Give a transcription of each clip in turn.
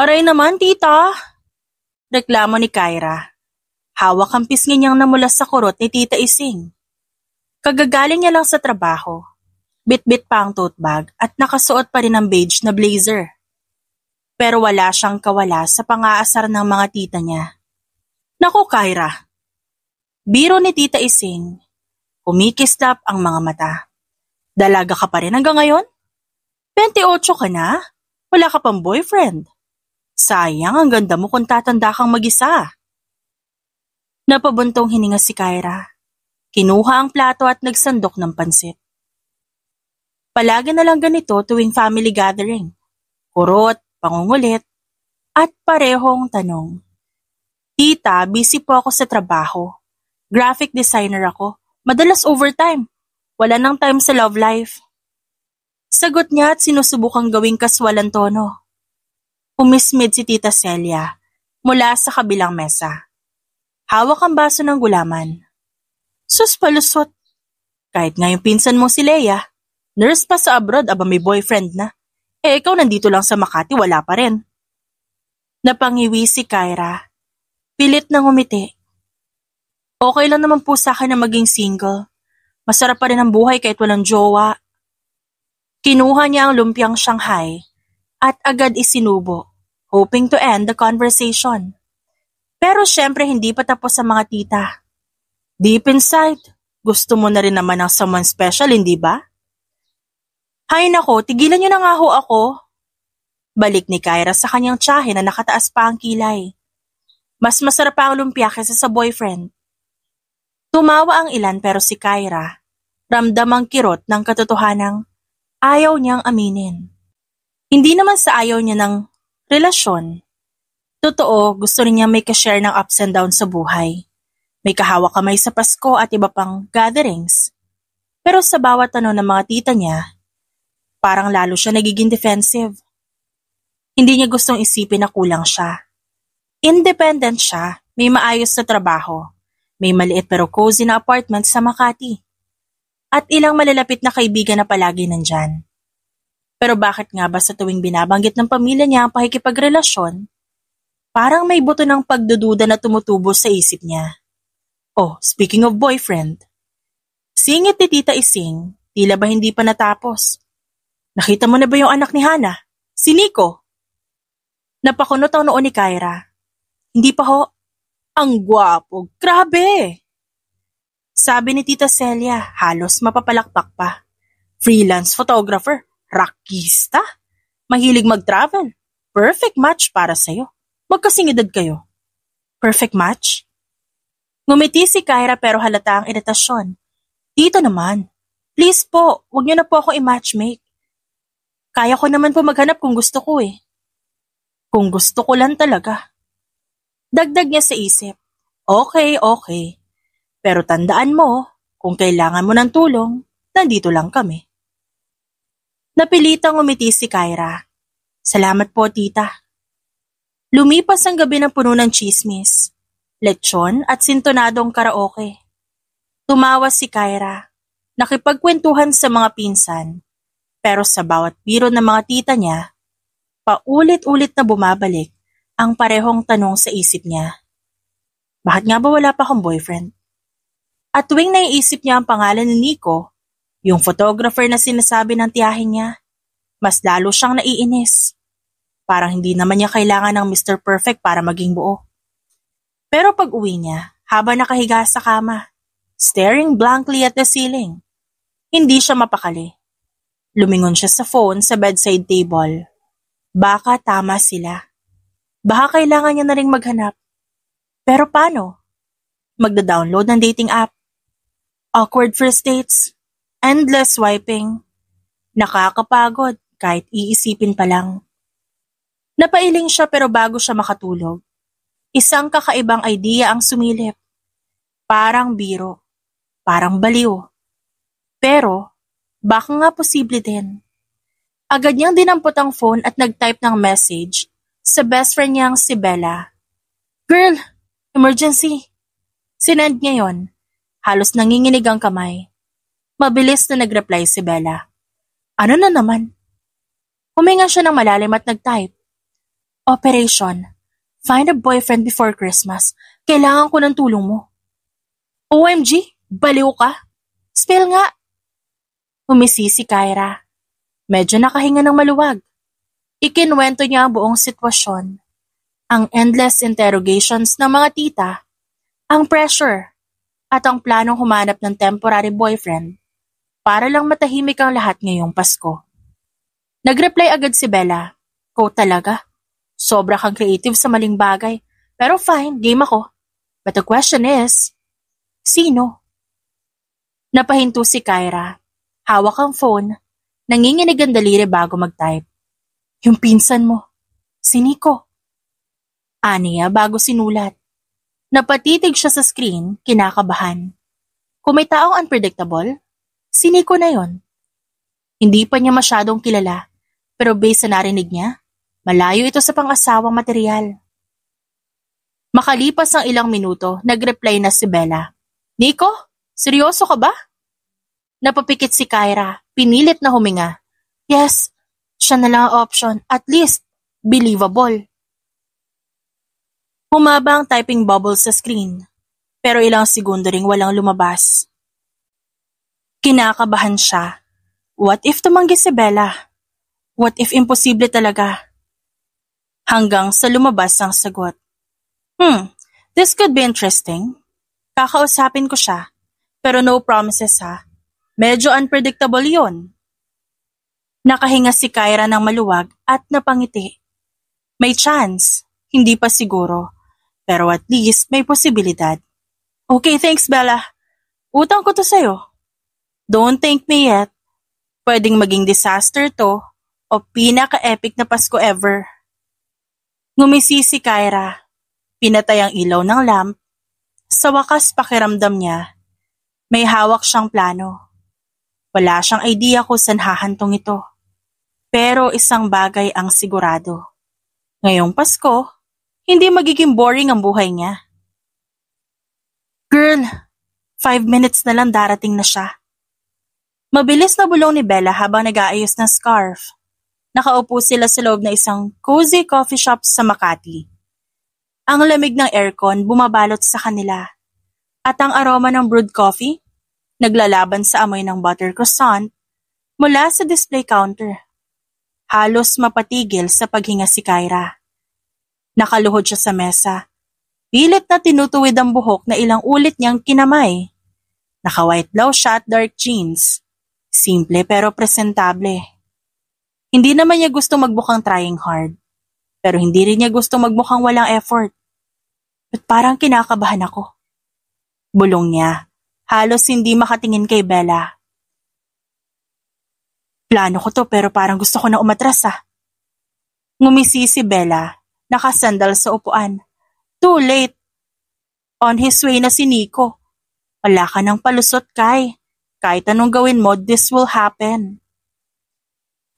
Aray naman, tita! Reklamo ni Kyra. Hawak ang pisngi niyang namulas sa kurot ni Tita Ising. Kagagaling niya lang sa trabaho. Bit-bit pa ang tote bag at nakasuot pa rin ang beige na blazer. Pero wala siyang kawala sa pang-aasar ng mga tita niya. Naku, Kyra! Biro ni Tita Ising. Kumikislap ang mga mata. Dalaga ka pa rin hanggang ngayon? 28 ka na? Wala ka pang boyfriend. Sayang, ang ganda mo kung tatanda kang mag-isa. Napabuntong hininga si Kyra. Kinuha ang plato at nagsandok ng pansit. Palagi na lang ganito tuwing family gathering. Kurot, pangungulit, at parehong tanong. Tita, busy po ako sa trabaho. Graphic designer ako. Madalas overtime. Wala nang time sa love life. Sagot niya at sinusubukang gawing kaswalang tono. Umismid si Tita Celia mula sa kabilang mesa. Hawak ang baso ng gulaman. Sus palusot. Kahit nga yung pinsan mo si Leia, nurse pa sa abroad aba may boyfriend na. Ikaw nandito lang sa Makati, wala pa rin. Napangiwi si Kyra. Pilit nang umiti. Okay lang naman po sa akin na maging single. Masarap pa rin ang buhay kahit walang jowa. Kinuha niya ang lumpiang Shanghai at agad isinubo, hoping to end the conversation. Pero syempre hindi pa tapos sa mga tita. Deep inside, gusto mo na rin naman ng someone special, hindi ba? Hay nako, tigilan niyo na nga ho ako. Balik ni Kyra sa kanyang tiyahe na nakataas pa ang kilay. Mas masarap pa ang lumpia kaysa sa boyfriend. Tumawa ang ilan pero si Kyra, ramdam ang kirot ng katotohanang ayaw niyang aminin. Hindi naman sa ayaw niya ng relasyon. Totoo, gusto rin niya may ka-share ng ups and downs sa buhay. May kahawak kamay sa Pasko at iba pang gatherings. Pero sa bawat tanong ng mga tita niya, parang lalo siya nagiging defensive. Hindi niya gustong isipin na kulang siya. Independent siya, may maayos na trabaho, may maliit pero cozy na apartment sa Makati. At ilang malalapit na kaibigan na palagi nandyan. Pero bakit nga ba sa tuwing binabanggit ng pamilya niya ang pakikipagrelasyon, parang may buto ng pagdududa na tumutubo sa isip niya. Oh, speaking of boyfriend. Singit ni Tita Ising, tila ba hindi pa natapos. Nakita mo na ba yung anak ni Hana? Si Nico? Napakunot ang noo ni Kyra. Hindi pa ho. Ang gwapo, grabe! Sabi ni Tita Celia, halos mapapalakpak pa. Freelance photographer, rockista, mahilig mag-travel. Perfect match para sa'yo. Magkasing edad kayo. Perfect match? Ngumiti si Kyra pero halata ang iritasyon. Tita naman, please po, huwag niyo na po ako i-matchmake. Kaya ko naman po maghanap kung gusto ko eh. Kung gusto ko lang talaga. Dagdag niya sa isip. Okay. Pero tandaan mo, kung kailangan mo ng tulong, nandito lang kami. Napilitang umiti si Kyra. Salamat po, tita. Lumipas ang gabi ng puno ng chismis, lechon at sintonadong karaoke. Tumawa si Kyra, nakipagkwentuhan sa mga pinsan, pero sa bawat biro ng mga tita niya, paulit-ulit na bumabalik ang parehong tanong sa isip niya. Bakit nga ba wala pa akong boyfriend? At tuwing naiisip niya ang pangalan ni Nico, yung photographer na sinasabi ng tiyahin niya, mas lalo siyang naiinis. Parang hindi naman niya kailangan ng Mr. Perfect para maging buo. Pero pag uwi niya, habang nakahiga sa kama, staring blankly at the ceiling, hindi siya mapakali. Lumingon siya sa phone sa bedside table. Baka tama sila. Baka kailangan niya na ring maghanap. Pero paano? Magda-download ng dating app. Awkward first dates. Endless swiping. Nakakapagod kahit iisipin pa lang. Napailing siya pero bago siya makatulog, isang kakaibang idea ang sumilip. Parang biro. Parang baliw. Pero, baka nga posible din. Agad niyang dinampot ang phone at nag-type ng message sa best friend niyang si Bella. Girl, emergency. Sinend niya yon. Halos nanginginig ang kamay. Mabilis na nag-reply si Bella. Ano na naman? Huminga siya ng malalim at nag-type. Operation. Find a boyfriend before Christmas. Kailangan ko ng tulong mo. OMG, baliw ka. Spill nga. Humisi si Kyra. Medyo nakahinga ng maluwag. Ikinwento niya ang buong sitwasyon. Ang endless interrogations ng mga tita, ang pressure, at ang planong humanap ng temporary boyfriend para lang matahimik ang lahat ngayong Pasko. Nag-reply agad si Bella. Talaga? Sobra kang creative sa maling bagay. Pero fine, game ako. But the question is, sino? Napahinto si Kyra. Hawak ang phone, nanginginig ang daliri bago mag-type. Yung pinsan mo, si Nico. Aniya bago sinulat. Napatitig siya sa screen, kinakabahan. Kung may taong unpredictable, si Nico na yon. Hindi pa niya masyadong kilala, pero based sa narinig niya, malayo ito sa pang-asawang material. Makalipas ang ilang minuto, nag-reply na si Bella. Nico, seryoso ka ba? Napapikit si Kyra, pinilit na huminga. Yes, siya na lang ang option, at least, believable. Humaba ang typing bubble sa screen, pero ilang segundo ring walang lumabas. Kinakabahan siya. What if tumanggi si Bella? What if imposible talaga? Hanggang sa lumabas ang sagot. This could be interesting. Kakausapin ko siya, pero no promises ha. Medyo unpredictable yon. Nakahinga si Kyra ng maluwag at napangiti. May chance, hindi pa siguro. Pero at least may posibilidad. Okay, thanks Bella. Utang ko to sa'yo. Don't thank me yet. Pwedeng maging disaster to o pinaka-epic na Pasko ever. Ngumisi si Kyra. Pinatay ang ilaw ng lamp. Sa wakas pakiramdam niya, may hawak siyang plano. Wala siyang idea kung saan hahantong ito. Pero isang bagay ang sigurado. Ngayong Pasko, hindi magiging boring ang buhay niya. Girl, 5 minutes na lang darating na siya. Mabilis na bulong ni Bella habang nag-aayos ng scarf. Nakaupo sila sa loob na isang cozy coffee shop sa Makati. Ang lamig ng aircon bumabalot sa kanila. At ang aroma ng brewed coffee, naglalaban sa amoy ng butter croissant mula sa display counter. Halos mapatigil sa paghinga si Kyra. Nakaluhod siya sa mesa. Pilit na tinutuwid ang buhok na ilang ulit niyang kinamay. Naka-white blouse siya at dark jeans. Simple pero presentable. Hindi naman niya gusto magbukang trying hard. Pero hindi rin niya gusto magmukhang walang effort. At parang kinakabahan ako. Bulong niya. Halos hindi makatingin kay Bella. Plano ko to pero parang gusto ko na umatras ah. Ngumisi si Bella. Nakasandal sa upuan. Too late. On his way na si Nico. Wala ka ng palusot, Kai. Kahit anong gawin mo, this will happen.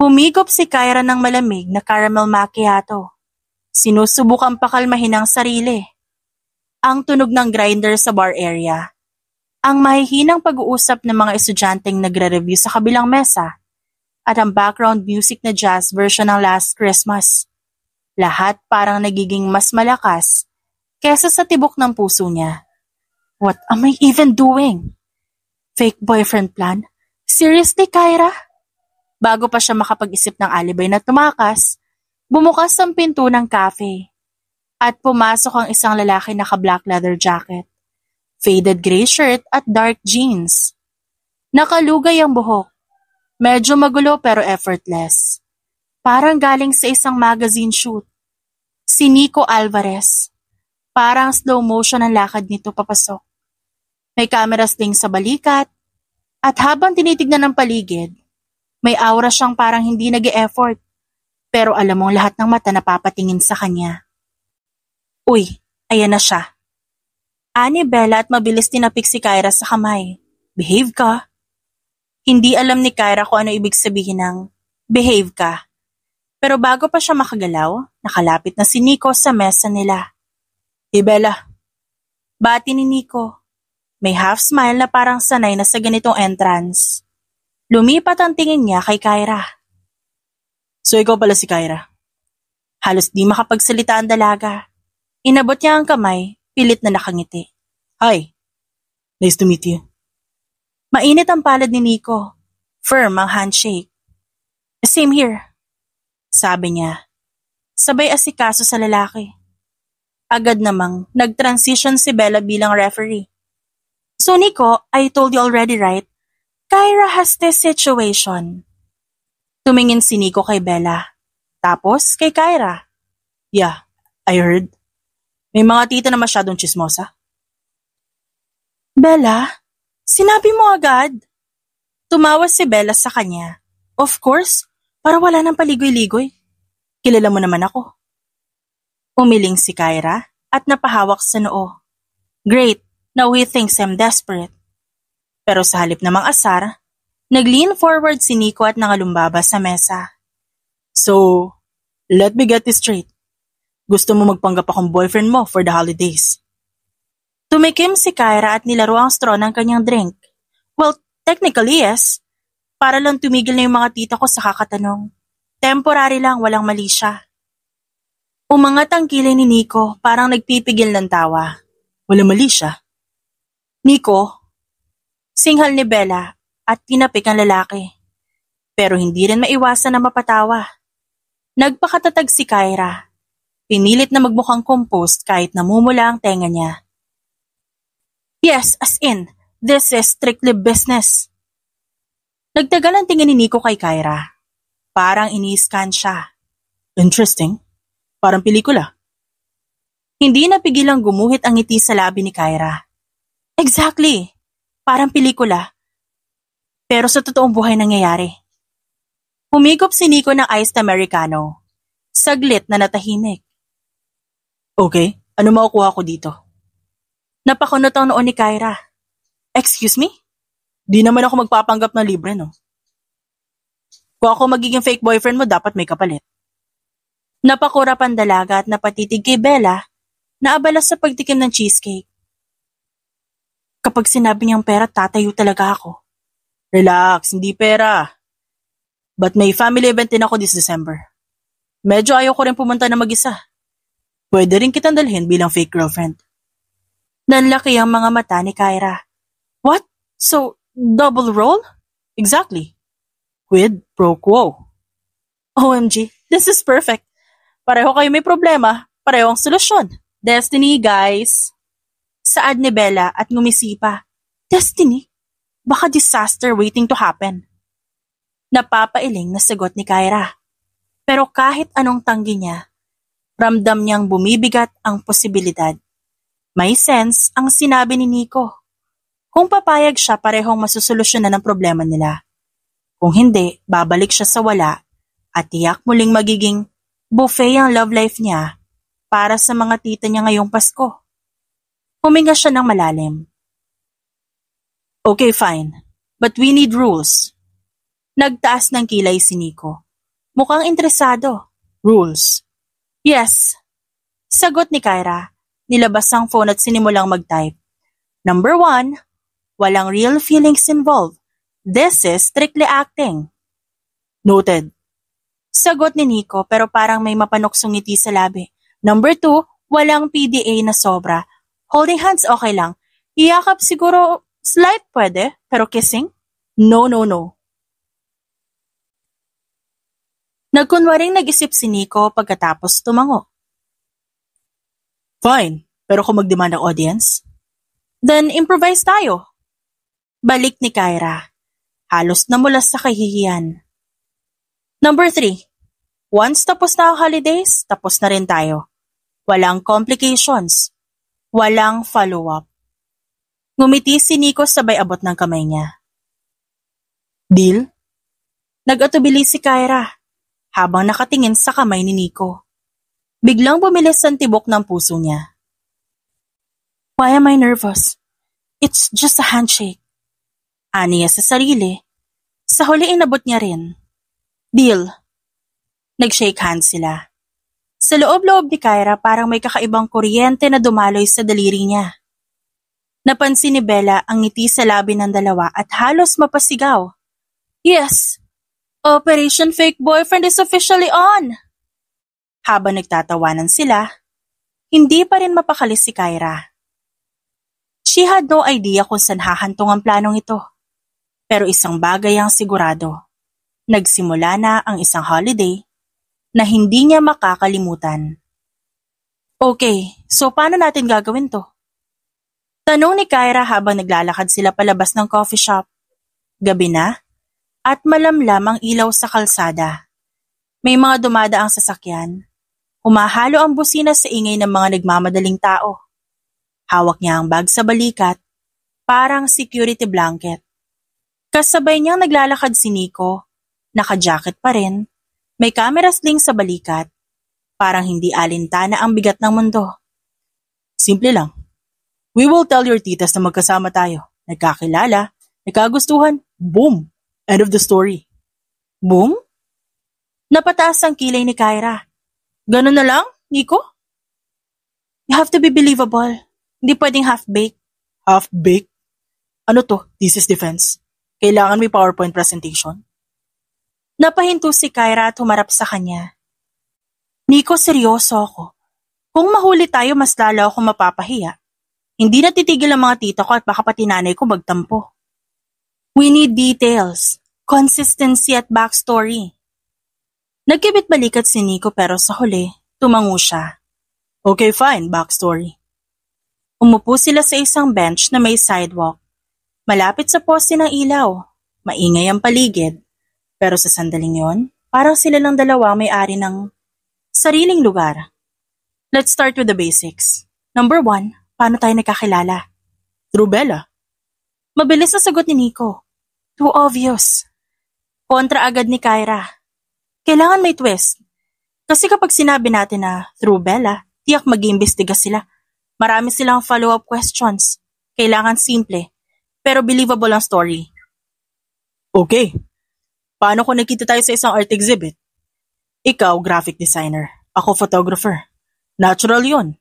Humigop si Kyra ng malamig na caramel macchiato. Sinusubukang pakalmahin ang sarili. Ang tunog ng grinder sa bar area. Ang mahihinang pag-uusap ng mga estudyanteng nagre-review sa kabilang mesa. At ang background music na jazz version ng Last Christmas. Lahat parang nagiging mas malakas kesa sa tibok ng puso niya. What am I even doing? Fake boyfriend plan? Seriously, Kyra? Bago pa siya makapag-isip ng alibay na tumakas, bumukas ang pinto ng cafe. At pumasok ang isang lalaki naka-black leather jacket, faded gray shirt at dark jeans. Nakalugay ang buhok. Medyo magulo pero effortless. Parang galing sa isang magazine shoot. Si Nico Alvarez. Parang slow motion ang lakad nito papasok. May camera sling sa balikat. At habang tinitignan ng paligid, may aura siyang parang hindi nag-e-effort. Pero alam mong lahat ng mata napapatingin sa kanya. Uy, ayan na siya. Ani Bella at mabilis tinapik si Kyra sa kamay. Behave ka. Hindi alam ni Kyra kung ano ibig sabihin ng behave ka. Pero bago pa siya makagalaw, nakalapit na si Nico sa mesa nila. Hey Bella. Bati ni Nico. May half smile na parang sanay na sa ganitong entrance. Lumipat ang tingin niya kay Kyra. So ikaw pala si Kyra. Halos di makapagsalita ang dalaga. Inabot niya ang kamay, pilit na nakangiti. Hi, nice to meet you. Mainit ang palad ni Nico. Firm ang handshake. Same here, sabi niya. Sabay asikaso sa lalaki. Agad namang nag-transition si Bella bilang referee. So Nico, I told you already, right? Kyra has this situation. Tumingin si Nico kay Bella. Tapos kay Kyra. Yeah, I heard. May mga tita na masyadong chismosa. Bella, sinabi mo agad. Tumawa si Bella sa kanya. Of course, para wala nang paligoy-ligoy. Kilala mo naman ako. Umiling si Kyra at napahawak sa noo. Great, now he thinks I'm desperate. Pero sa halip namang asar, nag-lean forward si Nico at nangalumbaba sa mesa. So, let me get this straight. Gusto mo magpanggap akong boyfriend mo for the holidays? Tumikim si Kyra at nilaro ang straw ng kanyang drink. Well, technically yes. Para lang tumigil na yung mga tita ko sa kakatanong. Temporary lang, walang mali siya. Umangat ang kilay ni Nico, parang nagpipigil ng tawa. Walang mali siya. Nico, singhal ni Bella at tinapik ang lalaki. Pero hindi rin maiwasan na mapatawa. Nagpakatatag si Kyra. Pinilit na magmukhang composed kahit namumula ang tenga niya. Yes, as in, this is strictly business. Nagtagal ang tingin ni Nico kay Kyra. Parang ini-scan siya. Interesting. Parang pelikula. Hindi napigilang gumuhit ang ngiti sa labi ni Kyra. Exactly. Parang pelikula. Pero sa totoong buhay nangyayari. Humigop si Nico ng iced americano. Saglit na natahimik. Okay, ano makukuha ko dito? Napakunot ang noon ni Kyra. Excuse me? Di naman ako magpapanggap ng libre, no? Kung ako magiging fake boyfriend mo, dapat may kapalit. Napakurap ang dalaga at napatitig kay Bella na abala sa pagtikim ng cheesecake. Kapag sinabi niyang pera, tatayo talaga ako. Relax, hindi pera. But may family event din ako this December. Medyo ayaw ko rin pumunta na mag-isa. Pwede rin kitang dalhin bilang fake girlfriend. Nanlaki ang mga mata ni Kyra. What? So, double role? Exactly. Quid pro quo. OMG, this is perfect. Pareho kayo may problema, pareho ang solusyon. Destiny, guys. Saad ni Bella at ngumisipa. Destiny? Baka disaster waiting to happen. Napapailing na sagot ni Kyra. Pero kahit anong tanggi niya, ramdam niyang bumibigat ang posibilidad. May sense ang sinabi ni Nico. Kung papayag siya, parehong masusolusyonan ang problema nila. Kung hindi, babalik siya sa wala at tiyak muling magiging buffet ang love life niya para sa mga tita niya ngayong Pasko. Huminga siya ng malalim. Okay, fine. But we need rules. Nagtaas ng kilay si Nico. Mukhang interesado. Rules. Yes. Sagot ni Kyra. Nilabas ang phone at sinimulang mag-type. Number 1, walang real feelings involved. This is strictly acting. Noted. Sagot ni Nico pero parang may mapanuksong ngiti sa labi. Number 2, walang PDA na sobra. Holding hands okay lang. Iyakap siguro slight pwede, pero kissing? No, no, no. Nagkunwaring nag-isip si Nico pagkatapos tumango. Fine, pero kung mag-demand ang audience? Then improvise tayo. Balik ni Kyra. Halos namulas sa kahihiyan. Number 3. Once tapos na ang holidays, tapos na rin tayo. Walang complications. Walang follow-up. Ngumiti si Nico sabay abot ng kamay niya. Deal? Nag-atubili si Kyra habang nakatingin sa kamay ni Nico. Biglang bumilis ang tibok ng puso niya. Why am I nervous? It's just a handshake. Aniya sa sarili. Sa huli inabot niya rin. Deal. Nag-shake hands sila. Sa loob-loob ni Kyra parang may kakaibang kuryente na dumaloy sa daliri niya. Napansin ni Bella ang ngiti sa labi ng dalawa at halos mapasigaw. Yes! Operation Fake Boyfriend is officially on! Habang nagtatawanan sila, hindi pa rin mapakali si Kyra. She had no idea kung saan hahantong ang planong ito. Pero isang bagay ang sigurado. Nagsimula na ang isang holiday na hindi niya makakalimutan. Okay, so paano natin gagawin to? Tanong ni Kyra habang naglalakad sila palabas ng coffee shop. Gabi na at malamlam ang ilaw sa kalsada. May mga dumadaang sasakyan. Humahalo ang busina sa ingay ng mga nagmamadaling tao. Hawak niya ang bag sa balikat, parang security blanket. Kasabay niyang naglalakad si Nico, naka-jacket pa rin, may camera sling sa balikat, parang hindi alintana ang bigat ng mundo. Simple lang. We will tell your titas na magkasama tayo. Nagkakilala, nagkagustuhan, boom! End of the story. Boom? Napataas ang kilay ni Kyra. Ganun na lang, Nico? You have to be believable. Hindi pwedeng half-baked. Half-baked? Ano to? Thesis defense? Kailangan may PowerPoint presentation? Napahinto si Kyra at humarap sa kanya. Nico, seryoso ako. Kung mahuli tayo, mas lalo ako mapapahiya. Hindi na titigil ang mga tita ko at baka pati nanay ko magtampo. We need details, consistency at backstory. Nagkibit balikat si Nico pero sa huli, tumango siya. Okay, fine, backstory. Umupo sila sa isang bench na may sidewalk. Malapit sa poste ng ilaw, maingay ang paligid. Pero sa sandaling yon, parang sila lang dalawa may-ari ng sariling lugar. Let's start with the basics. Number 1, paano tayo nagkakilala? Through Bella. Mabilis na sagot ni Nico. Too obvious. Kontra agad ni Kyra. Kailangan may twist. Kasi kapag sinabi natin na through Bella, tiyak mag-iimbestiga sila. Marami silang follow-up questions. Kailangan simple, pero believable ang story. Okay. Paano kung nakita tayo sa isang art exhibit? Ikaw, graphic designer. Ako, photographer. Natural yun.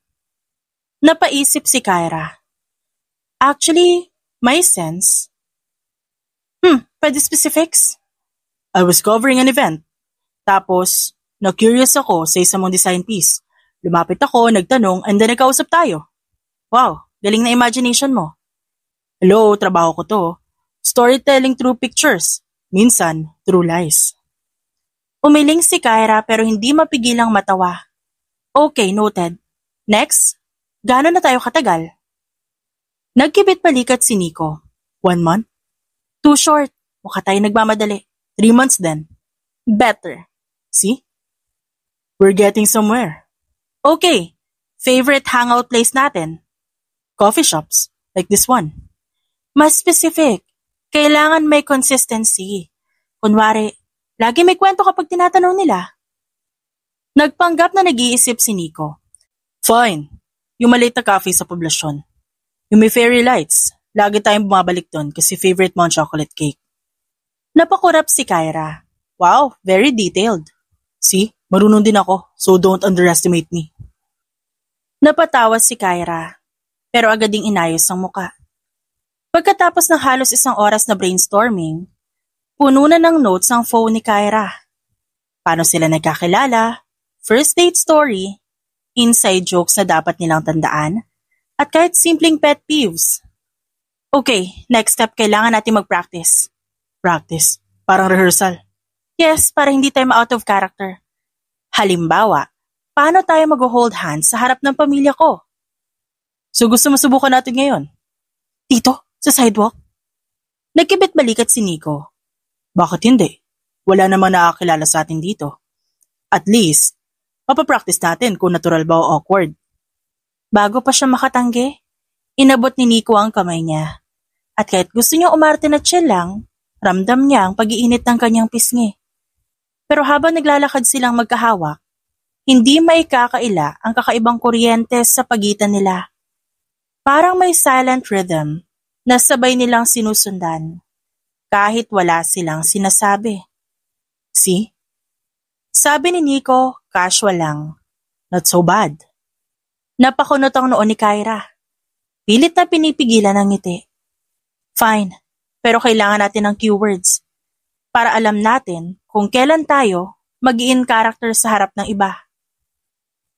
Napaisip si Kyra. Actually, may sense. Pwede specifics? I was covering an event. Tapos, na-curious ako sa isang mong design piece. Lumapit ako, nagtanong, and then nagkausap tayo. Wow, galing na imagination mo. Hello, trabaho ko to. Storytelling through pictures. Minsan, through lies. Umiling si Kyra pero hindi mapigilang matawa. Okay, noted. Next, gaano na tayo katagal? Nagkibit balikat si Nico. 1 month? Too short. Mukha tayo nagmamadali. 3 months then. Better. See? We're getting somewhere. Okay, favorite hangout place natin? Coffee shops, like this one. Mas specific. Kailangan may consistency. Kunwari, lagi may kwento kapag tinatanong nila. Nagpanggap na nag-iisip si Nico. Fine. Yung maliit na cafe sa poblasyon. Yung may fairy lights. Lagi tayong bumabalik doon kasi favorite mo ang chocolate cake. Napakurap si Kyra. Wow, very detailed. See, marunong din ako, so don't underestimate me. Napatawa si Kyra, pero agad ding inayos ang muka. Pagkatapos ng halos 1 oras na brainstorming, puno na ng notes ang phone ni Kyra. Paano sila nagkakilala, first date story, inside jokes na dapat nilang tandaan, at kahit simpleng pet peeves. Okay, next step, kailangan natin mag-practice. Practice? Parang rehearsal. Yes, para hindi tayo ma-out of character. Halimbawa, paano tayo mag-hold hands sa harap ng pamilya ko? So gusto mo subukan natin ngayon? Dito, sa sidewalk? Nagkibit balikat si Nico. Bakit hindi? Wala namang nakakilala sa atin dito. At least, mapapractice natin kung natural ba o awkward. Bago pa siya makatanggi, inabot ni Nico ang kamay niya. At kahit gusto niya umarte na chill lang, ramdam niya ang pag-iinit ng kanyang pisngi. Pero habang naglalakad silang magkahawak, hindi maikakaila ang kakaibang kuryente sa pagitan nila. Parang may silent rhythm na sabay nilang sinusundan, kahit wala silang sinasabi. See? Sabi ni Nico, casual lang. Not so bad. Napakunot ang noo ni Kyra. Pilit na pinipigilan ang ngiti. Fine, pero kailangan natin ng keywords para alam natin kung kailan tayo mag-in character sa harap ng iba.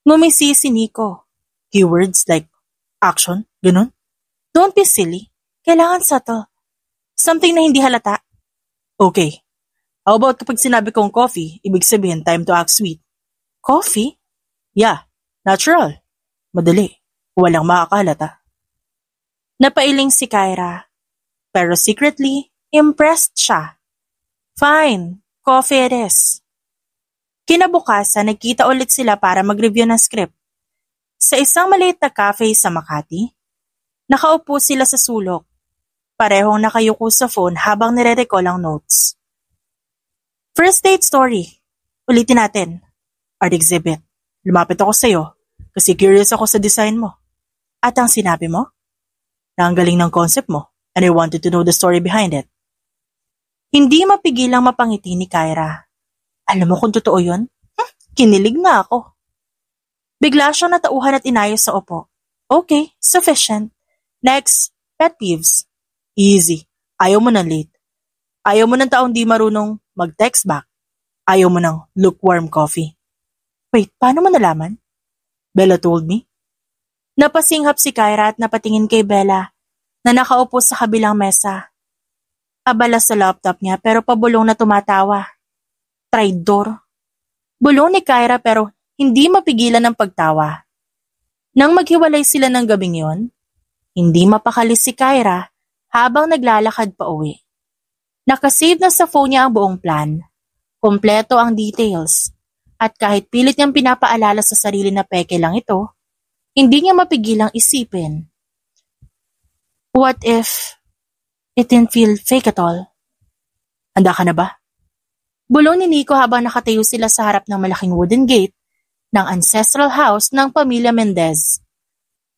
Ngumisi si Nico. Keywords like action, ganun? Don't be silly. Kailangan subtle. Something na hindi halata. Okay. How about kapag sinabi kong coffee, ibig sabihin time to act sweet? Coffee? Yeah, natural. Madali. Walang makakahalata. Napailing si Kyra. Pero secretly, impressed siya. Fine, coffee it is. Kinabukasan, nagkita ulit sila para mag-review ng script. Sa isang maliit na cafe sa Makati, nakaupo sila sa sulok. Parehong nakayuko sa phone habang nire-recall ang notes. First date story. Ulitin natin. Art exhibit. Lumapit ako sa'yo kasi curious ako sa design mo. At ang sinabi mo? Na ang galing ng concept mo and I wanted to know the story behind it. Hindi mapigilang mapangiti ni Kyra. Alam mo kung totoo yun? Kinilig na ako. Bigla siyang natauhan at inayos sa upo. Okay, sufficient. Next, pet peeves. Easy. Ayaw mo ng late. Ayaw mo ng taong di marunong mag-text back. Ayaw mo ng lukewarm coffee. Wait, paano mo nalaman? Bella told me. Napasinghap si Kyra at napatingin kay Bella na nakaupo sa kabilang mesa. Abala sa laptop niya pero pabulong na tumatawa. Traidor. Bulong ni Kyra pero hindi mapigilan ng pagtawa. Nang maghiwalay sila ng gabing yon, hindi mapakali si Kyra habang naglalakad pa uwi. Nakasave na sa phone niya ang buong plan. Kompleto ang details. At kahit pilit niyang pinapaalala sa sarili na peke lang ito, hindi niya mapigilang isipin. What if it didn't feel fake at all? Handa ka na ba? Bulong ni Nico habang nakatayo sila sa harap ng malaking wooden gate ng ancestral house ng pamilya Mendez.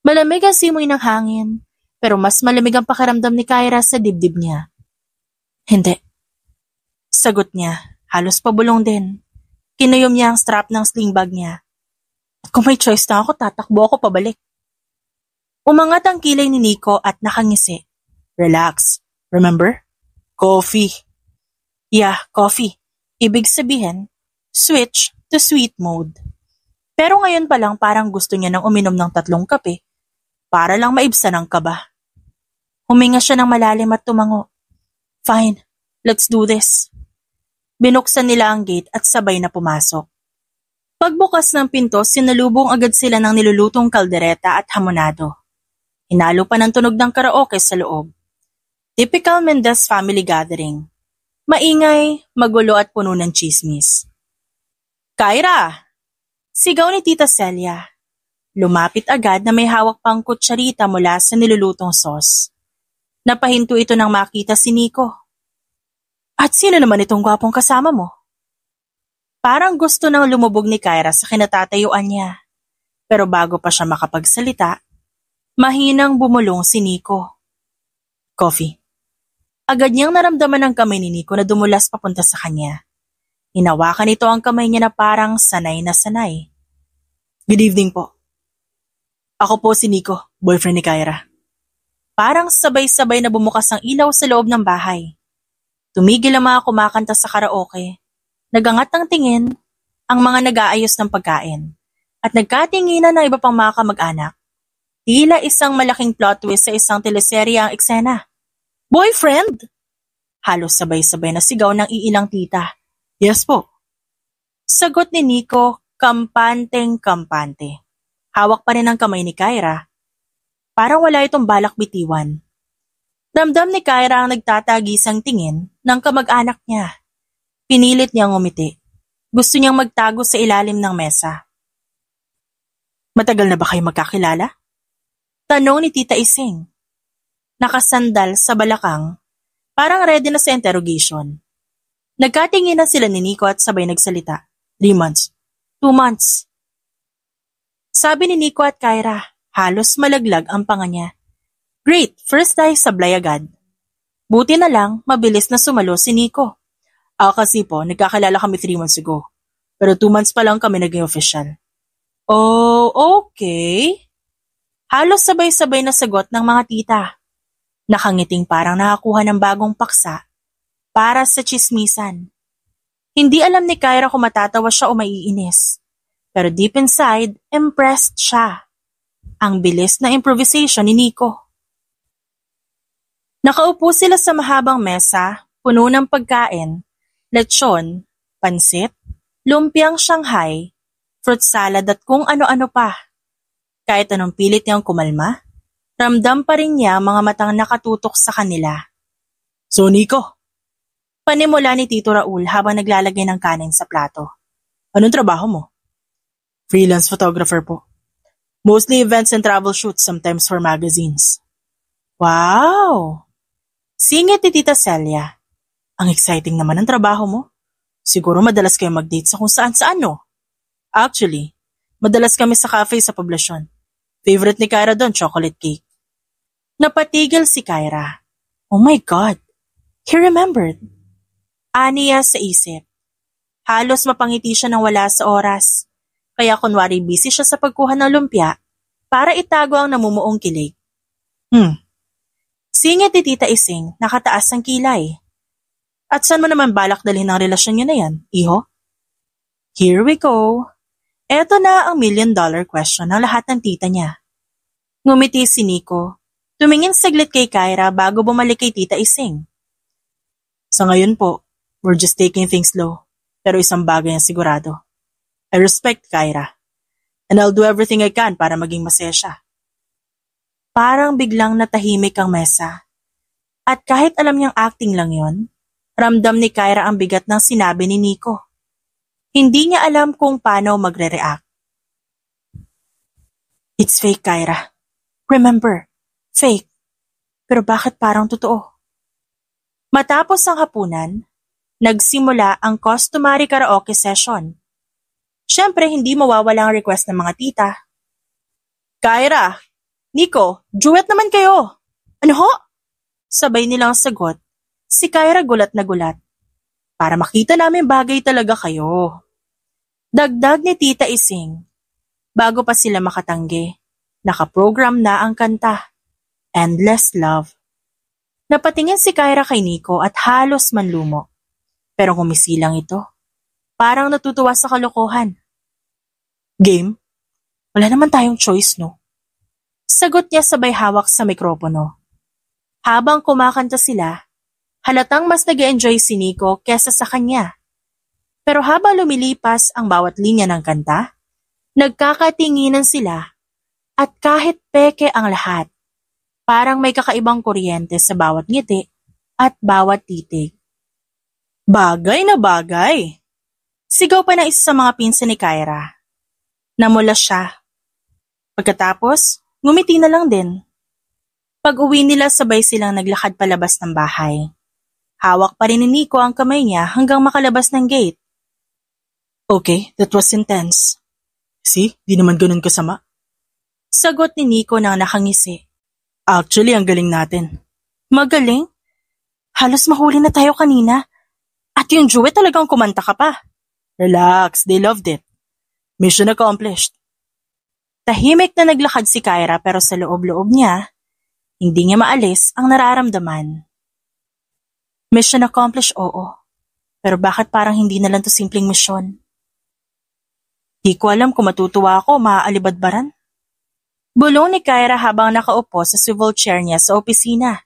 Malamig ang simoy ng hangin, pero mas malamig ang pakiramdam ni Kyra sa dibdib niya. Hindi. Sagot niya, halos pabulong din. Kinuyom niya ang strap ng sling bag niya. At kung may choice na ako, tatakbo ako pabalik. Umangat ang kilay ni Nico at nakangisi. Relax. Remember? Coffee. Yeah, coffee. Ibig sabihin, switch to sweet mode. Pero ngayon pa lang parang gusto niya nang uminom ng 3 kape para lang maibsan ang kaba. Huminga siya ng malalim at tumango. Fine, let's do this. Binuksan nila ang gate at sabay na pumasok. Pagbukas ng pinto, sinalubong agad sila ng nilulutong kaldereta at hamonado. Hinalo pa ng tunog ng karaoke sa loob. Typical Mendez family gathering. Maingay, magulo at puno ng chismis. Kyra! Sigaw ni Tita Celia. Lumapit agad na may hawak pang kutsarita mula sa nilulutong sauce. Napahinto ito nang makita si Nico. At sino naman itong gwapong kasama mo? Parang gusto nang lumubog ni Kyra sa kinatatayuan niya. Pero bago pa siya makapagsalita, mahinang bumulong si Nico. Coffee. Agad niyang naramdaman ang kamay ni Nico na dumulas papunta sa kanya. Hinawakan ito ang kamay niya na parang sanay na sanay. Good evening po. Ako po si Nico, boyfriend ni Kyra. Parang sabay-sabay na bumukas ang ilaw sa loob ng bahay. Tumigil ang mga kumakanta sa karaoke. Nagangat ng tingin ang mga nag-aayos ng pagkain. At nagkatinginan ng iba pang mga kamag-anak. Tila isang malaking plot twist sa isang teleserye ang eksena. Boyfriend? Halos sabay-sabay na sigaw ng iilang tita. Yes po. Sagot ni Nico, kampanteng-kampante. Hawak pa rin ang kamay ni Kyra. Parang wala itong balak bitiwan. Ramdam ni Kyra ang nagtatagisang tingin ng kamag-anak niya. Pinilit niyang umiti. Gusto niyang magtago sa ilalim ng mesa. Matagal na ba kayo magkakilala? Tanong ni Tita Ising. Nakasandal sa balakang, parang ready na sa interrogation. Nagkatingin na sila ni Nico at sabay nagsalita. 3 months. 2 months. Sabi ni Nico at Kyra, halos malaglag ang panga niya. Great, first tayo sablay agad. Buti na lang, mabilis na sumalo si Nico. Kasi po, nagkakilala kami 3 months ago. Pero 2 months pa lang kami naging official. Oh, okay. Halos sabay-sabay na sagot ng mga tita. Nakangiting parang nakakuha ng bagong paksa para sa chismisan. Hindi alam ni Kyra kung matatawa siya o maiinis. Pero deep inside, impressed siya. Ang bilis ng improvisation ni Nico. Nakaupo sila sa mahabang mesa, puno ng pagkain, lechon, pansit, lumpiang Shanghai, fruit salad at kung ano-ano pa. Kahit anong pilit niyang kumalma, ramdam pa rin niya mga matang nakatutok sa kanila. So Nico, panimula ni Tito Raul habang naglalagay ng kanin sa plato. Anong trabaho mo? Freelance photographer po. Mostly events and travel shoots, sometimes for magazines. Wow! Singit ni Tita Celia. Ang exciting naman ang trabaho mo. Siguro madalas kayo mag-date sa kung saan-saan, no? Actually, madalas kami sa cafe sa poblasyon. Favorite ni Kyra doon, chocolate cake. Napatigil si Kyra. Oh my God! He remembered. Aniya sa isip. Halos mapangiti siya nang wala sa oras. Kaya kunwari busy siya sa pagkuha ng lumpia para itago ang namumuong kilig. Singit ni Tita Ising, nakataas ang kilay. At saan mo naman balak dalhin ang relasyon niyo na yan, iho? Here we go. Eto na ang $1,000,000 question ng lahat ng tita niya. Ngumiti si Nico. Tumingin saglit kay Kyra bago bumalik kay Tita Ising. Sa ngayon po, we're just taking things slow. Pero isang bagay ang sigurado. I respect Kyra. And I'll do everything I can para maging masaya siya. Parang biglang natahimik ang mesa. At kahit alam niyang acting lang yon, ramdam ni Kyra ang bigat ng sinabi ni Nico. Hindi niya alam kung paano magre-react. It's fake, Kyra. Remember, fake. Pero bakit parang totoo? Matapos ang hapunan, nagsimula ang customary karaoke session. Siyempre, hindi mawawala ang request ng mga tita. Kyra, Nico, duet naman kayo. Ano ho? Sabay nilang sagot. Si Kyra gulat na gulat. Para makita namin bagay talaga kayo. Dagdag ni Tita Ising. Bago pa sila makatanggi, nakaprogram na ang kanta. Endless Love. Napatingin si Kyra kay Nico at halos manlumo. Pero kumisilang ito. Parang natutuwa sa kalokohan. Game? Wala naman tayong choice, no? Sagot niya sabay hawak sa mikropono. Habang kumakanta sila, halatang mas nag-enjoy si Nico kesa sa kanya. Pero habang lumilipas ang bawat linya ng kanta, nagkakatinginan sila at kahit peke ang lahat, parang may kakaibang kuryente sa bawat ngiti at bawat titig. Bagay na bagay! Sigaw pa na isa sa mga pinsan ni Kyra. Namula siya. Pagkatapos, ngumiti na lang din. Pag-uwi nila sabay silang naglakad palabas ng bahay. Hawak pa rin ni Nico ang kamay niya hanggang makalabas ng gate. Okay, that was intense. See, di naman ganun kasama. Sagot ni Nico nang nakangisi. Actually, ang galing natin. Magaling? Halos mahuli na tayo kanina. At yung duet talagang kumanta ka pa. Relax, they loved it. Mission accomplished. Tahimik na naglakad si Kyra pero sa loob-loob niya, hindi niya maalis ang nararamdaman. Mission accomplished, oo. Pero bakit parang hindi na lang to simpleng misyon? Di ko alam kung matutuwa ako o maaalibadbaran. Bulong ni Kyra habang nakaupo sa swivel chair niya sa opisina.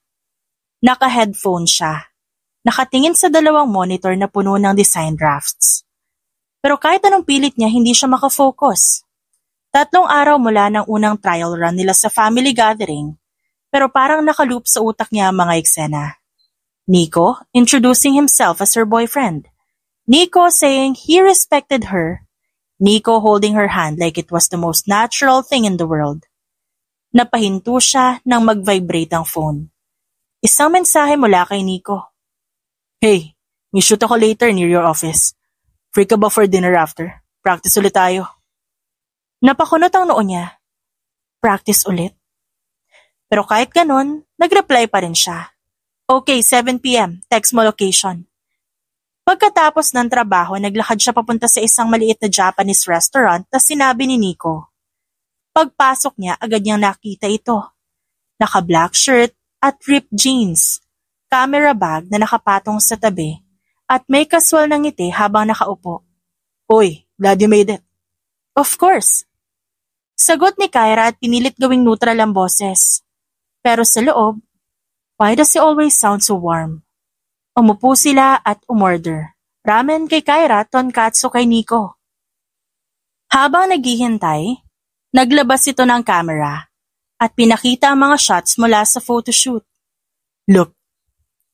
Naka-headphone siya. Nakatingin sa dalawang monitor na puno ng design drafts. Pero kahit anong pilit niya, hindi siya makafocus. 3 araw mula ng unang trial run nila sa family gathering, pero parang nakaloop sa utak niya ang mga eksena. Nico introducing himself as her boyfriend. Nico saying he respected her. Nico holding her hand like it was the most natural thing in the world. Napahinto siya nang mag-vibrate ang phone. Isang mensahe mula kay Nico. Hey, may shoot ako later near your office. Free ka ba for dinner after? Practice ulit tayo. Napakunot ang noo niya. Practice ulit? Pero kahit ganun, nag-reply pa rin siya. Okay, 7 p.m. Text mo location. Pagkatapos ng trabaho, naglakad siya papunta sa isang maliit na Japanese restaurant na sinabi ni Nico. Pagpasok niya, agad niyang nakita ito. Naka-black shirt at ripped jeans. Camera bag na nakapatong sa tabi. At may kaswal ng ngiti habang nakaupo. Uy, glad you made it. Of course. Sagot ni Kyra at pinilit gawing neutral ang boses. Pero sa loob, why does he always sound so warm? Umupo sila at umorder. Ramen kay Kyra, tonkatsu kay Nico. Habang naghihintay, naglabas ito ng camera at pinakita ang mga shots mula sa photoshoot. Look,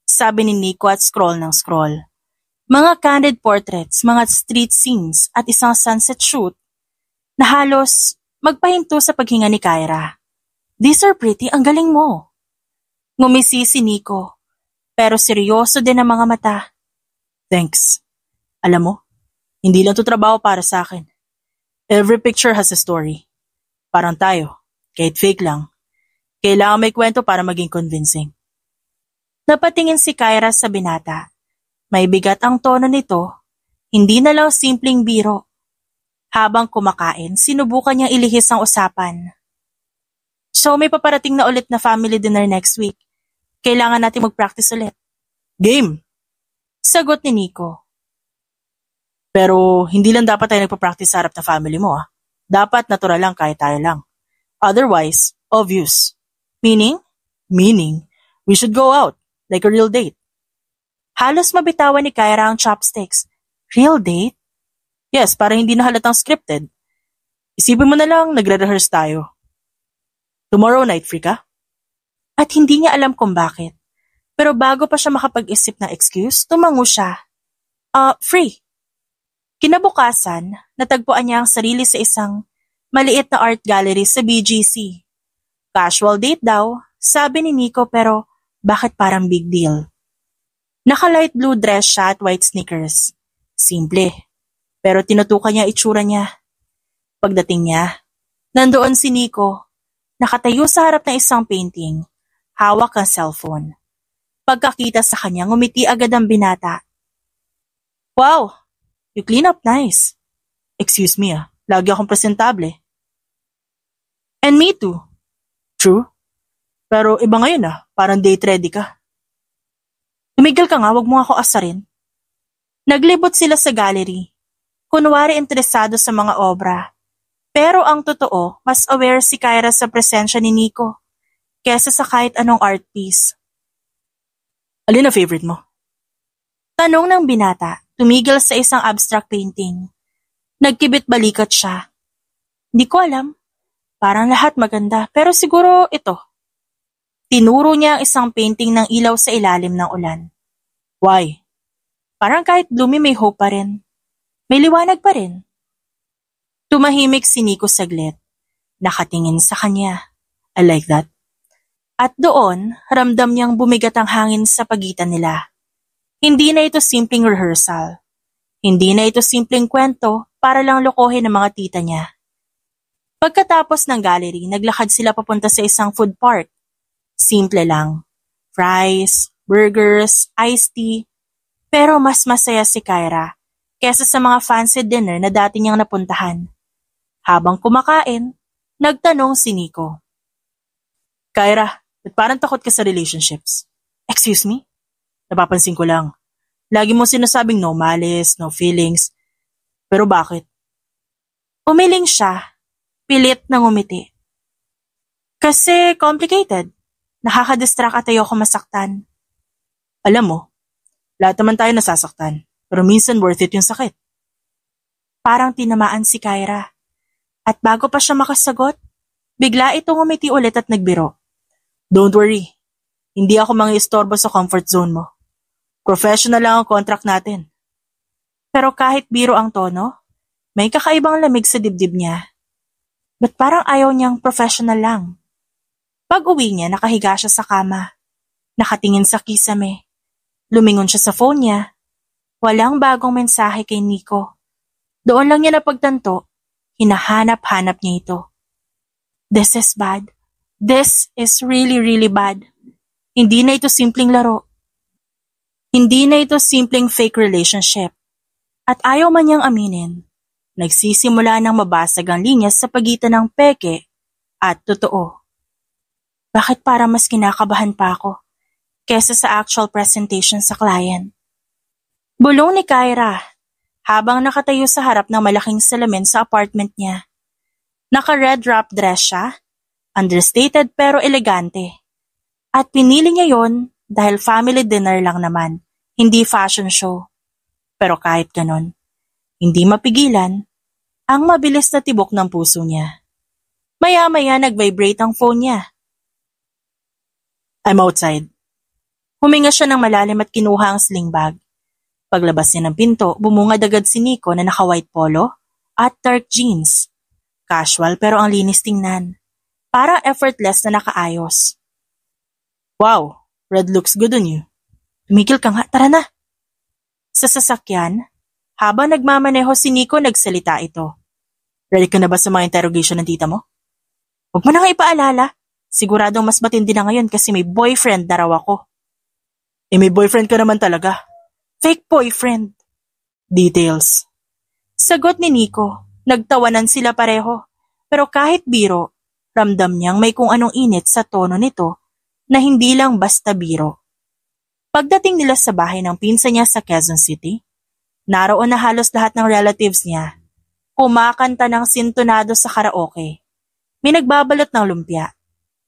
sabi ni Nico at scroll ng scroll. Mga candid portraits, mga street scenes at isang sunset shoot na halos magpahinto sa paghinga ni Kyra. These are pretty, ang galing mo. Ngumisi si Nico, pero seryoso din ang mga mata. Thanks. Alam mo, hindi lang to trabaho para sa akin. Every picture has a story. Parang tayo, kahit fake lang. Kailangan may kwento para maging convincing. Napatingin si Kyra sa binata. May bigat ang tono nito, hindi na lang simpleng biro. Habang kumakain, sinubukan niyang ilihis ang usapan. So may paparating na ulit na family dinner next week. Kailangan natin mag-practice ulit. Game! Sagot ni Nico. Pero hindi lang dapat tayo nagpa-practice sa harap na family mo ah. Dapat natural lang kahit tayo lang. Otherwise, obvious. Meaning? Meaning, we should go out, like a real date. Halos mabitawan ni Kyra ang chopsticks. Real date? Yes, para hindi na halatang scripted. Isipin mo na lang, nagre-rehearse tayo. Tomorrow night, free ka? At hindi niya alam kung bakit. Pero bago pa siya makapag-isip ng excuse, tumango siya. Free. Kinabukasan, natagpuan niya ang sarili sa isang maliit na art gallery sa BGC. Casual date daw, sabi ni Nico pero bakit parang big deal? Naka-light blue dress siya at white sneakers. Simple, pero tinutukan niya itsura niya. Pagdating niya, nandoon si Nico, nakatayo sa harap ng isang painting, hawak ang cellphone. Pagkakita sa kanya, ngumiti agad ang binata. Wow! You clean up nice. Excuse me lagi akong presentable. And me too. True. Pero iba ngayon parang date ready ka. Tumigil ka nga, wag mo ako asarin. Naglibot sila sa gallery. Kunwari interesado sa mga obra. Pero ang totoo, mas aware si Kyra sa presensya ni Nico kesa sa kahit anong art piece. Alin na favorite mo? Tanong ng binata. Tumigil sa isang abstract painting. Nagkibit balikat siya. Hindi ko alam. Parang lahat maganda, pero siguro ito. Tinuro niya ang isang painting ng ilaw sa ilalim ng ulan. Why? Parang kahit gloomy may hope pa rin. May liwanag pa rin. Tumahimik si Nico saglit. Nakatingin sa kanya. I like that. At doon, ramdam niyang bumigat ang hangin sa pagitan nila. Hindi na ito simpleng rehearsal. Hindi na ito simpleng kwento para lang lokohin ng mga tita niya. Pagkatapos ng gallery, naglakad sila papunta sa isang food park. Simple lang. Fries, burgers, iced tea. Pero mas masaya si Kyra kesa sa mga fancy dinner na dati niyang napuntahan. Habang kumakain, nagtanong si Nico. Kyra, ba't parang takot ka sa relationships? Excuse me? Napapansin ko lang. Lagi mo sinasabing no malice, no feelings. Pero bakit? Umiling siya. Pilit na ngumiti. Kasi complicated. Nakakadistract at ayoko masaktan. Alam mo, lahat naman tayo nasasaktan. Pero minsan worth it yung sakit. Parang tinamaan si Kyra. At bago pa siya makasagot, bigla itong ngumiti ulit at nagbiro. Don't worry. Hindi ako mangi-istorbo sa comfort zone mo. Professional lang ang contract natin. Pero kahit biro ang tono, may kakaibang lamig sa dibdib niya. Ba't parang ayaw niyang professional lang? Pag-uwi niya, nakahiga siya sa kama. Nakatingin sa kisame. Lumingon siya sa phone niya. Walang bagong mensahe kay Nico. Doon lang niya napagtanto, hinahanap-hanap niya ito. This is bad. This is really, really bad. Hindi na ito simpleng laro. Hindi na ito simpleng fake relationship. At ayaw man niyang aminin, nagsisimula ng mabasag ang linya sa pagitan ng peke at totoo. Bakit para mas kinakabahan pa ako kesa sa actual presentation sa client? Bulong ni Kyra. habang nakatayo sa harap ng malaking salamin sa apartment niya. Naka-red wrap dress siya, understated pero elegante. At pinili niya yon dahil family dinner lang naman, hindi fashion show. Pero kahit ganon, hindi mapigilan ang mabilis na tibok ng puso niya. Maya-maya nag-vibrate ang phone niya. I'm outside. Huminga siya ng malalim at kinuha ang sling bag. Paglabas niya ng pinto, bumungad agad si Nico na naka-white polo at dark jeans. Casual pero ang linis tingnan. Parang effortless na nakaayos. Wow, red looks good on you. Tumigil ka nga, tara na. Sa sasakyan, habang nagmamaneho si Nico nagsalita ito. Ready ka na ba sa mga interrogation ng tita mo? Huwag mo na nga ipaalala. Siguradong mas matindi na ngayon kasi may boyfriend na raw ako. May boyfriend ka naman talaga. Fake boyfriend. Details. Sagot ni Nico. Nagtawanan sila pareho. Pero kahit biro, ramdam niyang may kung anong init sa tono nito na hindi lang basta biro. Pagdating nila sa bahay ng pinsan niya sa Quezon City, naroon na halos lahat ng relatives niya. Kumakanta ng sintonado sa karaoke. May nagbabalot ng lumpia.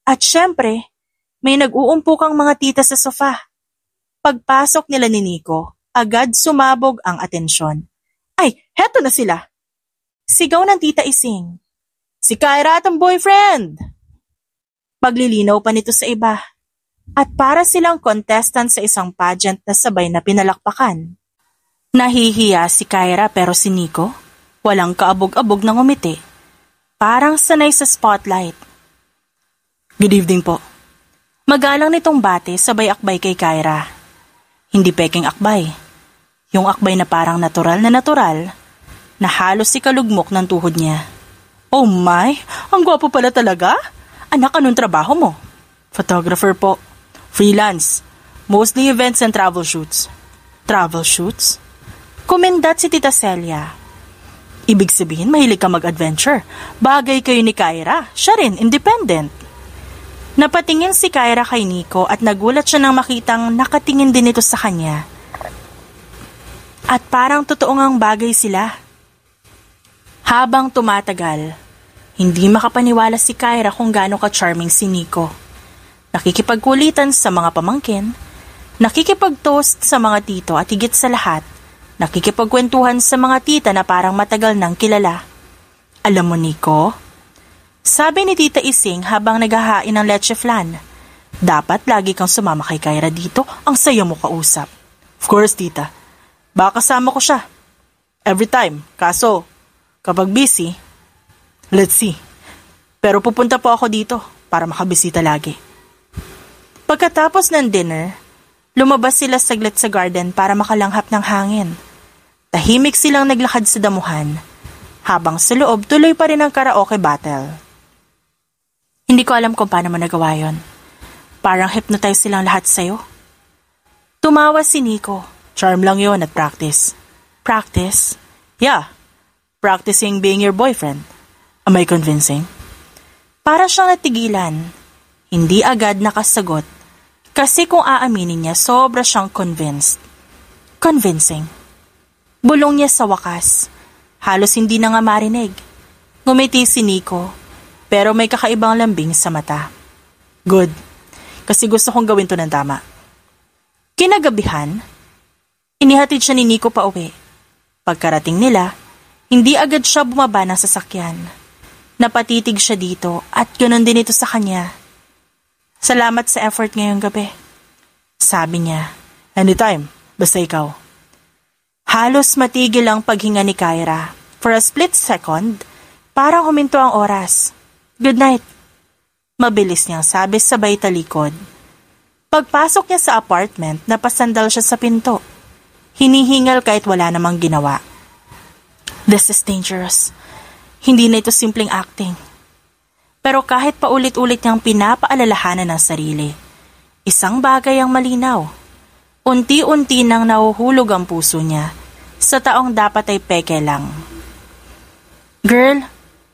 At syempre, may nag-uumpukang mga tita sa sofa. Pagpasok nila ni Nico, agad sumabog ang atensyon. Ay, heto na sila! Sigaw ng tita Ising. Si Kyra at ang boyfriend! Paglilinaw pa nito sa iba. At para silang contestant sa isang pageant na sabay na pinalakpakan. Nahihiya si Kyra pero si Nico, walang kaabog-abog ng umiti. Parang sanay sa spotlight. Good evening po. Magalang nitong bate sabay akbay kay Kyra. Hindi peking akbay. Yung akbay na parang natural na halos ikalugmok ng tuhod niya. Oh my, ang gwapo pala talaga. Anak, anong trabaho mo? Photographer po. Freelance. Mostly events and travel shoots. Travel shoots? Kumendat si Tita Celia. Ibig sabihin, mahilig ka mag-adventure. Bagay kayo ni Kyra. Siya rin, independent. Napatingin si Kyra kay Nico at nagulat siya nang makitang nakatingin din ito sa kanya. At parang totoo ngang bagay sila. Habang tumatagal, hindi makapaniwala si Kyra kung gaano ka-charming si Nico. Nakikipagkulitan sa mga pamangkin, nakikipag-toast sa mga tito at higit sa lahat, nakikipagkwentuhan sa mga tita na parang matagal nang kilala. Alam mo, Nico, sabi ni Tita Ising habang naghahain ng leche flan, dapat lagi kang sumama kay Kyra dito, ang saya mo kausap. Of course, tita. Baka kasama ko siya. Every time. Kaso, kapag busy, let's see. Pero pupunta po ako dito para makabisita lagi. Pagkatapos ng dinner, lumabas sila saglit sa garden para makalanghap ng hangin. Tahimik silang naglakad sa damuhan, habang sa loob tuloy pa rin ang karaoke battle. Hindi ko alam kung paano mo nagawa yun. Parang hypnotize silang lahat sa'yo. Tumawa si Nico. Charm lang yun at practice. Practice? Yeah. Practicing being your boyfriend. Am I convincing? Para siyang natigilan. Hindi agad nakasagot. Kasi kung aaminin niya, sobra siyang convinced. Convincing. Bulong niya sa wakas. Halos hindi na nga marinig. Ngumiti si Nico. Pero may kakaibang lambing sa mata. Good. Kasi gusto kong gawin to ng tama. Kinagabihan, inihatid siya ni Nico pa uwi. Pagkarating nila, hindi agad siya bumaba ng sasakyan. Napatitig siya dito at ganoon din ito sa kanya. Salamat sa effort ngayong gabi. Sabi niya, anytime, basta ikaw. Halos matigil ang paghinga ni Kyra. For a split second, parang huminto ang oras. Good night. Mabilis niyang sabi sabay talikod. Pagpasok niya sa apartment, napasandal siya sa pinto. Hinihingal kahit wala namang ginawa. This is dangerous. Hindi na ito simpleng acting. Pero kahit paulit-ulit niyang pinapaalalahanan ng sarili, isang bagay ang malinaw. Unti-unti nang nahuhulog ang puso niya sa taong dapat ay peke lang. Girl,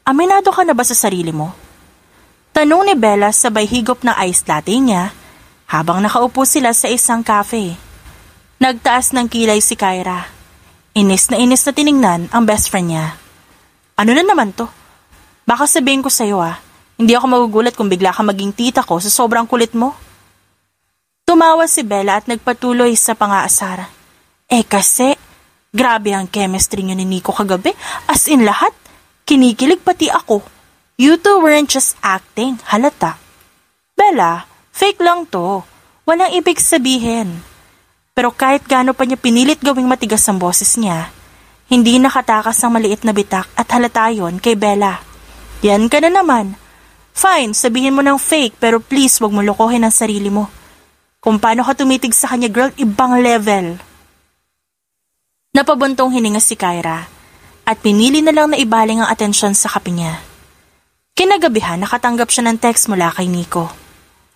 aminado ka na ba sa sarili mo? Tanong ni Bella sabay higop ng iced latte niya habang nakaupo sila sa isang cafe. Nagtaas ng kilay si Kyra. Inis na tiningnan ang best friend niya. Ano na naman to? Baka sabihin ko sa'yo hindi ako magugulat kung bigla ka maging tita ko sa sobrang kulit mo. Tumawa si Bella at nagpatuloy sa pangaasar. Kasi, grabe ang chemistry niyo ni Nico kagabi. As in lahat, kinikilig pati ako. You two weren't just acting, halata. Bella, fake lang to. Walang ibig sabihin. Pero kahit gaano pa niya pinilit gawing matigas ang boses niya, hindi nakatakas ang maliit na bitak at halata yon kay Bella. Yan ka na naman. Fine, sabihin mo ng fake pero please wag mo lokohin ang sarili mo. Kung paano ka tumitig sa kanya girl, ibang level. Napabuntong hininga si Kyra at pinili na lang na ibaling ang atensyon sa kape niya. Kinagabihan nakatanggap siya ng text mula kay Nico.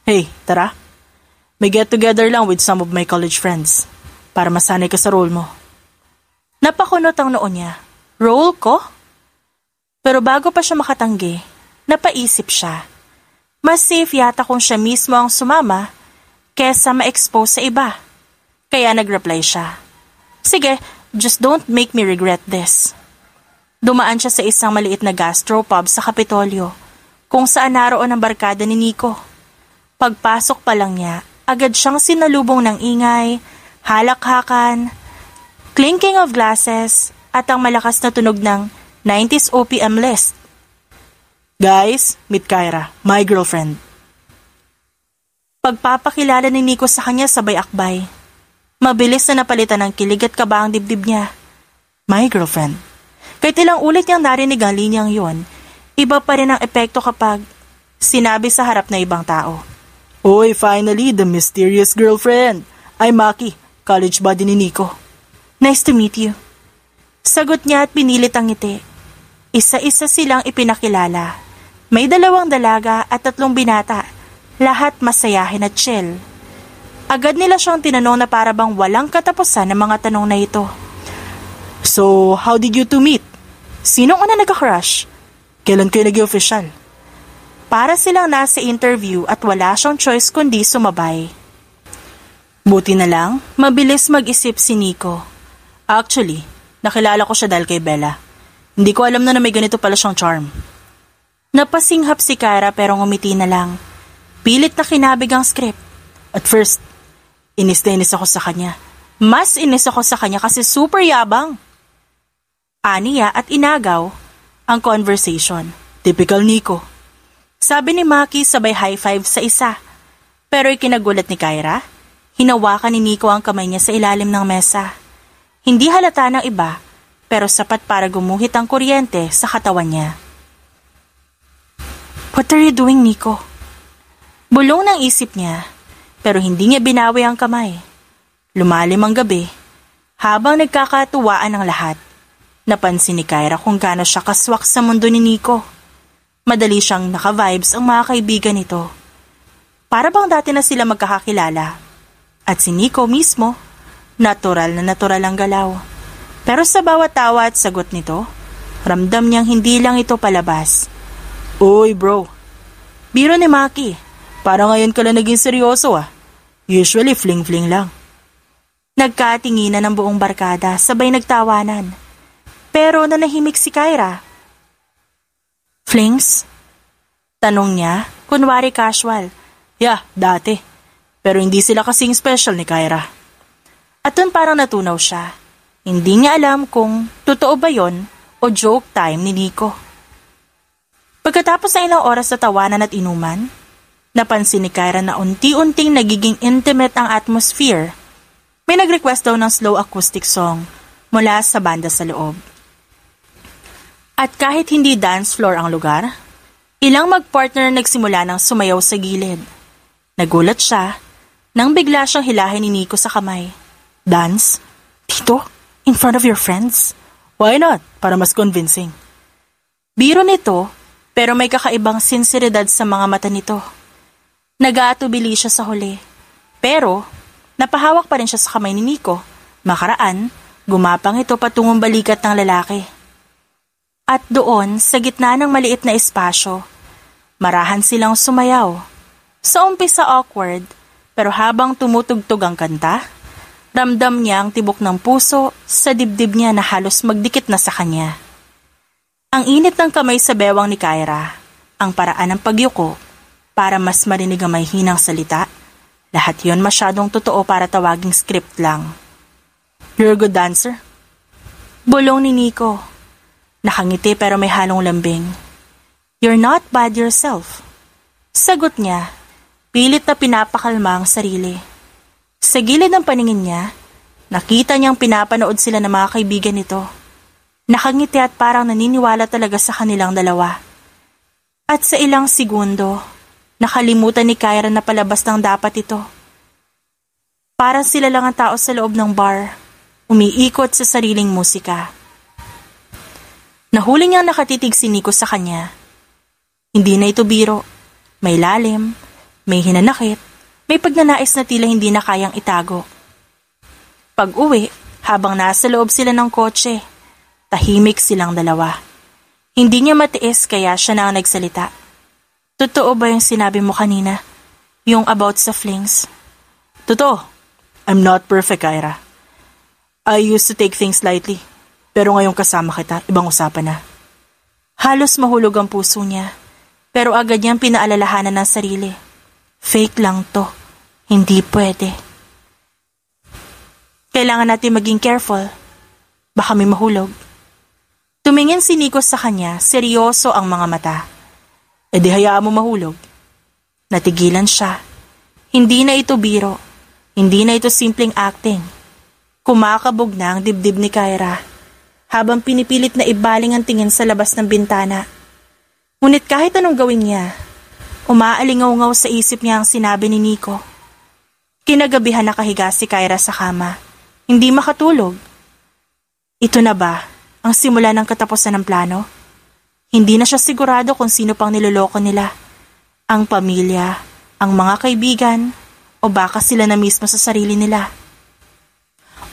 Hey, tara. May get together lang with some of my college friends para masanay ka sa role mo. Napakunot ang noo niya. Role ko? Pero bago pa siya makatanggi, napaisip siya. Mas safe yata kung siya mismo ang sumama kesa ma-expose sa iba. Kaya nag-reply siya. Sige, just don't make me regret this. Dumaan siya sa isang maliit na gastropub sa Kapitolyo kung saan naroon ang barkada ni Nico. Pagpasok pa lang niya, agad siyang sinalubong ng ingay, halakhakan, clinking of glasses, at ang malakas na tunog ng 90s OPM list. Guys, meet Kyra, my girlfriend. Pagpapakilala ni Nico sa kanya sabay akbay. Mabilis na napalitan ng kilig at kaba ang dibdib niya. My girlfriend. Kahit ilang ulit niyang narinig ang linyang yon, iba pa rin ang epekto kapag sinabi sa harap na ibang tao. Oy, finally, the mysterious girlfriend. I'm Maki, college buddy ni Nico. Nice to meet you. Sagot niya at pinilit ang ngiti. Isa-isa silang ipinakilala. May 2 dalaga at 3 binata. Lahat masayahin at chill. Agad nila siyang tinanong na para bang walang katapusan ng mga tanong na ito. So, how did you two meet? Sinong una nagka-crush? Kailan kayo naging official? Para silang nasa interview at wala siyang choice kundi sumabay. Buti na lang, mabilis mag-isip si Nico. Actually, nakilala ko siya dahil kay Bella. Hindi ko alam na may ganito pala siyang charm. Napasinghap si Kyra pero ngumiti na lang. Pilit na kinabig ang script. At first, inis na inis ako sa kanya. Mas inis ako sa kanya kasi super yabang. Aniya at inagaw ang conversation. Typical Nico. Sabi ni Maki sabay high five sa isa. Pero ikinagulat ni Kyra, hinawakan ni Nico ang kamay niya sa ilalim ng mesa. Hindi halata ng iba, pero sapat para gumuhit ang kuryente sa katawan niya. What are you doing, Nico? Bulong ng isip niya, pero hindi niya binawi ang kamay. Lumalim ang gabi, habang nagkakatuwaan ang lahat. Napansin ni Kyra kung gaano siya kaswak sa mundo ni Nico. Madali siyang naka-vibes ang mga kaibigan nito. Para bang dati na sila magkakakilala. At si Nico mismo, natural na natural ang galaw. Pero sa bawat tawa at sagot nito, ramdam niyang hindi lang ito palabas. Uy bro, biro ni Maki, parang ngayon ka lang naging seryoso Usually fling-fling lang. Nagkatinginan ng buong barkada, sabay nagtawanan. Pero nanahimik si Kyra. Flings? Tanong niya, kunwari casual. Yeah, dati. Pero hindi sila kasing special ni Kyra. At dun parang natunaw siya. Hindi niya alam kung totoo ba yon o joke time ni Nico. Pagkatapos ng ilang oras sa tawanan at inuman, napansin ni Kyra na unti-unting nagiging intimate ang atmosphere. May nag-request daw ng slow acoustic song mula sa banda sa loob. At kahit hindi dance floor ang lugar, ilang mag-partner nagsimula ng sumayaw sa gilid. Nagulat siya nang bigla siyang hilahin ni Nico sa kamay. Dance? Dito? In front of your friends? Why not? Para mas convincing. Biro nito, pero may kakaibang sinseridad sa mga mata nito. Nag-aatubili siya sa huli. Pero, napahawak pa rin siya sa kamay ni Nico. Makaraan, gumapang ito patungong balikat ng lalaki. At doon, sa gitna ng maliit na espasyo, marahan silang sumayaw. Sa umpisa awkward, pero habang tumutugtog ang kanta, Ramdam niya ang tibok ng puso sa dibdib niya na halos magdikit na sa kanya. Ang init ng kamay sa bewang ni Kyra, ang paraan ng pagyuko para mas marinig ang may hinang salita, lahat yon masyadong totoo para tawaging script lang. "You're a good dancer?" Bulong ni Nico. Nakangiti pero may halong lambing. "You're not bad yourself." Sagot niya, pilit na pinapakalma ang sarili. Sa gilid ng paningin niya, nakita niyang pinapanood sila ng mga kaibigan nito. Nakangiti at parang naniniwala talaga sa kanilang dalawa. At sa ilang segundo, nakalimutan ni Kyra na palabas ng dapat ito. Parang sila lang ang tao sa loob ng bar, umiikot sa sariling musika. Nahuli niyang nakatitig si Nico sa kanya. Hindi na ito biro. May lalim, may hinanakit, may pagnanais na tila hindi na kayang itago. Pag-uwi, habang nasa loob sila ng kotse, tahimik silang dalawa. Hindi niya matiis kaya siya na ang nagsalita. "Totoo ba yung sinabi mo kanina? Yung about sa flings?" "Totoo. I'm not perfect, Kyra. I used to take things lightly. Pero ngayong kasama kita, ibang usapan na." Halos mahulog ang puso niya, pero agad niyang pinaalalahanan ng sarili. Fake lang to. Hindi pwede. Kailangan natin maging careful. Baka may mahulog. Tumingin si Nico sa kanya, seryoso ang mga mata. "E di hayaan mo mahulog." Natigilan siya. Hindi na ito biro. Hindi na ito simpleng acting. Kumakabog na ang dibdib ni Kyra, habang pinipilit na ibaling ang tingin sa labas ng bintana. Ngunit kahit anong gawin niya, umaalingaw-ngaw sa isip niya ang sinabi ni Nico. Kinagabihan nakahiga si Kyra sa kama, hindi makatulog. Ito na ba ang simula ng katapusan ng plano? Hindi na siya sigurado kung sino pang niloloko nila. Ang pamilya, ang mga kaibigan, o baka sila na mismo sa sarili nila.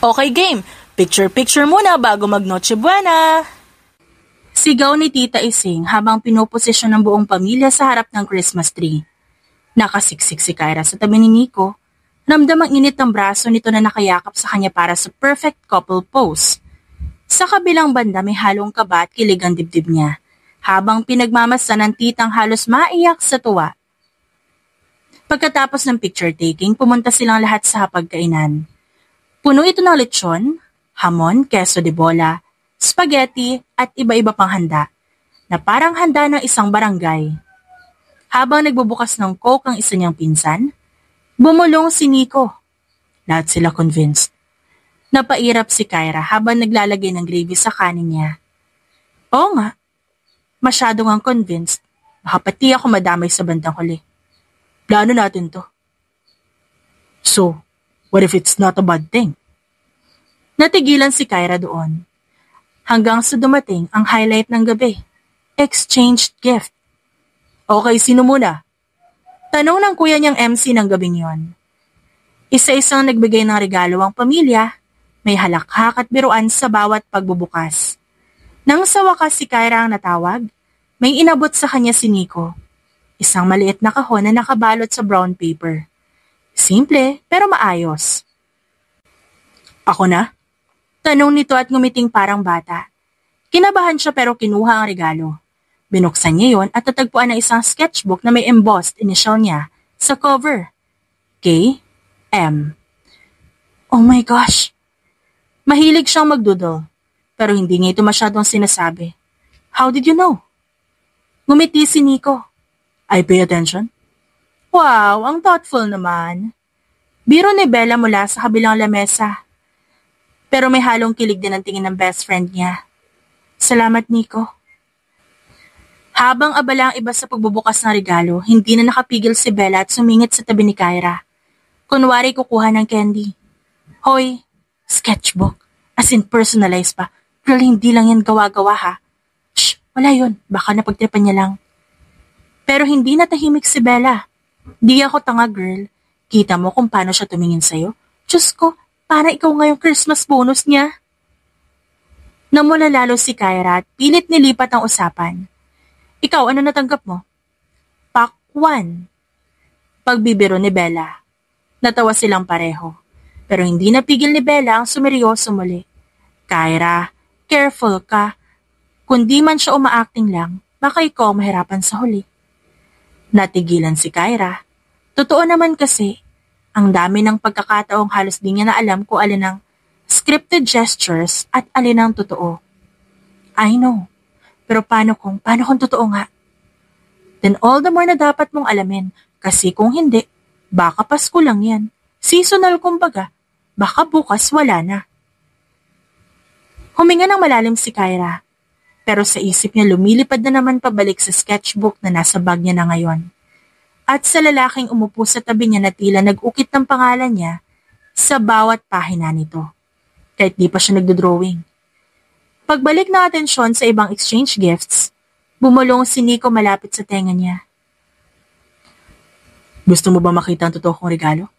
"Okay game, picture-picture muna bago mag-Noche Buena!" Sigaw ni Tita Ising habang pinoposisyon ng buong pamilya sa harap ng Christmas tree. Nakasiksik si Kyra sa tabi ni Nico. Ramdam ang init ng braso nito na nakayakap sa kanya para sa perfect couple pose. Sa kabilang banda may halong kaba at kilig ang dibdib niya, habang pinagmamasan ng titang halos maiyak sa tuwa. Pagkatapos ng picture taking, pumunta silang lahat sa hapagkainan. Puno ito ng lechon, hamon, queso de bola, spaghetti at iba-iba pang handa, na parang handa ng isang barangay. Habang nagbubukas ng coke ang isa niyang pinsan, bumulong si Nico. Lahat sila convinced. Napairap si Kyra habang naglalagay ng gravy sa kanin niya. Oo nga, masyadong ang convinced. Baka pati ako madamay sa bandang huli. Plano natin to. So, what if it's not a bad thing? Natigilan si Kyra doon. Hanggang sa dumating ang highlight ng gabi. Exchanged gift. Okay, sino muna? Tanong ng kuya niyang MC ng gabing yon. Isa-isang nagbigay ng regalo ang pamilya, may halakhak at biruan sa bawat pagbubukas. Nang sa wakas si Kyra ang natawag, may inabot sa kanya si Nico. Isang maliit na kahon na nakabalot sa brown paper. Simple pero maayos. Ako na? Tanong nito at ngumiting parang bata. Kinabahan siya pero kinuha ang regalo. Binuksan niya yon at tatagpuan na isang sketchbook na may embossed initial niya sa cover. K.M. Oh my gosh! Mahilig siyang magdoodle, pero hindi niya ito masyadong sinasabi. How did you know? Ngumiti si Nico. I pay attention. Wow, ang thoughtful naman. Biro ni Bella mula sa kabilang lamesa. Pero may halong kilig din ang tingin ng best friend niya. Salamat, Nico. Habang abala ang iba sa pagbubukas ng regalo, hindi na nakapigil si Bella at sumingit sa tabi ni Kyra. Kunwari kukuha ng candy. Hoy, sketchbook. As in personalized pa. Girl, hindi lang yan gawa-gawa ha. Shh, wala yun. Baka napagtripan niya lang. Pero hindi natahimik si Bella. Di ako tanga, girl. Kita mo kung paano siya tumingin sa'yo? Diyos ko, para ikaw ngayong Christmas bonus niya. Namula lalo si Kyra at pilit nilipat ang usapan. Ikaw, ano natanggap mo? Pack 1. Pagbibiro ni Bella. Natawa silang pareho. Pero hindi napigil ni Bella ang sumeryoso muli. Kyra, careful ka. Kung di man siya umaacting lang, baka ikaw mahirapan sa huli. Natigilan si Kyra. Totoo naman kasi, ang dami ng pagkakataong halos di niya na alam kung alin ang scripted gestures at alin ang totoo. I know, pero paano kung totoo nga? Then all the more na dapat mong alamin, kasi kung hindi, baka Pasko lang yan. Seasonal kumbaga, baka bukas wala na. Huminga ng malalim si Kyra, pero sa isip niya lumilipad na naman pabalik sa sketchbook na nasa bag niya na ngayon. At sa lalaking umupo sa tabi niya na tila nag-ukit ng pangalan niya sa bawat pahina nito, kahit di pa siya nagdodrawing. Pagbalik na atensyon sa ibang exchange gifts, bumulong si Nico malapit sa tenga niya. Gusto mo ba makita ang totoo kong regalo?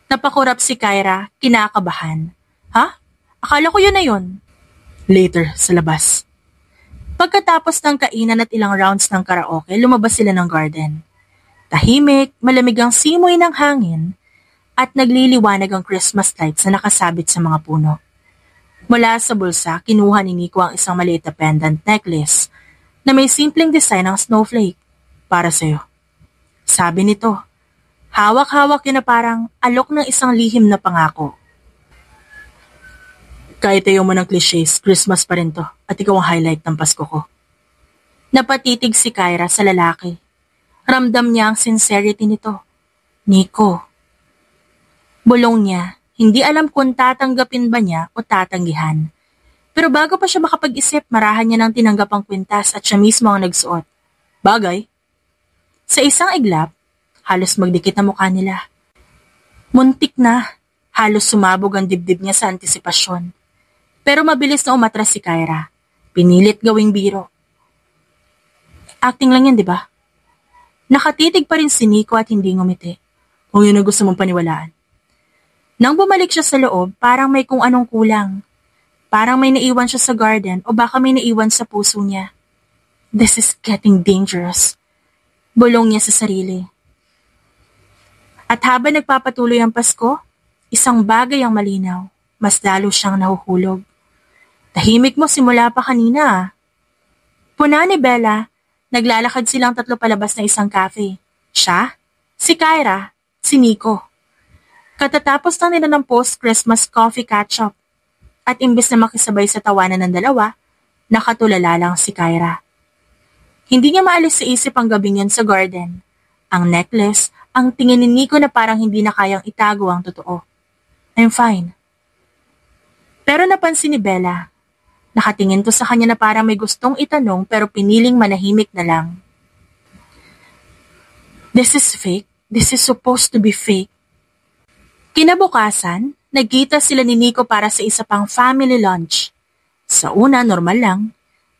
Napakurap si Kyra, kinakabahan. Ha? Akala ko yun na yun. Later, sa labas. Pagkatapos ng kainan at ilang rounds ng karaoke, lumabas sila ng garden. Tahimik, malamig ang simoy ng hangin, at nagliliwanag ang Christmas lights na nakasabit sa mga puno. Mula sa bulsa, kinuha ni Nico ang isang maliit na pendant necklace na may simpleng design ng snowflake para sa'yo. Sabi nito, hawak-hawak yun na parang alok ng isang lihim na pangako. Kahit ayaw mo ng clichés, Christmas pa rin to at ikaw ang highlight ng Pasko ko. Napatitig si Kyra sa lalaki. Ramdam niya ang sincerity nito. Nico. Bulong niya, hindi alam kung tatanggapin ba niya o tatanggihan. Pero bago pa siya makapag-isip, marahan niya ng tinanggap ang kwintas at siya mismo ang nagsuot. Bagay. Sa isang iglap, halos magdikit ang mukha nila. Muntik na, halos sumabog ang dibdib niya sa antisipasyon. Pero mabilis na umatras si Kyra. Pinilit gawing biro. Acting lang yan, di ba? Nakatitig pa rin si Nico at hindi ngumiti. Kung yun ang gusto mong paniwalaan. Nang bumalik siya sa loob, parang may kung anong kulang. Parang may naiwan siya sa garden o baka may naiwan sa puso niya. This is getting dangerous. Bulong niya sa sarili. At habang nagpapatuloy ang Pasko, isang bagay ang malinaw. Mas lalo siyang nahuhulog. Tahimik mo simula pa kanina. Puna ni Bella, naglalakad silang tatlo palabas ng isang cafe. Siya, si Kyra, si Nico. Katatapos lang nila ng post-Christmas coffee catch-up. At imbes na makisabay sa tawanan ng dalawa, nakatulala lang si Kyra. Hindi niya maalis sa isip ang gabing yan sa garden. Ang necklace, ang tingin ni Nico na parang hindi na kayang itago ang totoo. I'm fine. Pero napansin ni Bella, nakatingin to sa kanya na parang may gustong itanong pero piniling manahimik na lang. This is fake. This is supposed to be fake. Kinabukasan, nagkita sila ni Nico para sa isa pang family lunch. Sa una, normal lang.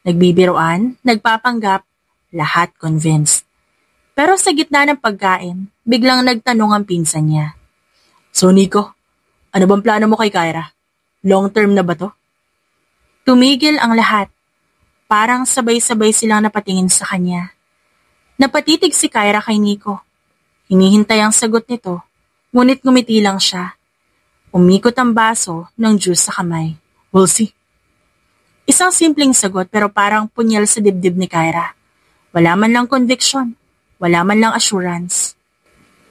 Nagbibiroan, nagpapanggap, lahat convinced. Pero sa gitna ng pagkain, biglang nagtanong ang pinsan niya. So Nico, ano bang plano mo kay Kyra? Long term na ba to? Tumigil ang lahat. Parang sabay-sabay silang napatingin sa kanya. Napatitig si Kyra kay Nico. Hinihintay ang sagot nito, ngunit ngumiti lang siya. Umikot ang baso ng juice sa kamay. We'll see. Isang simpleng sagot pero parang punyal sa dibdib ni Kyra. Wala man lang conviction. Wala man lang assurance.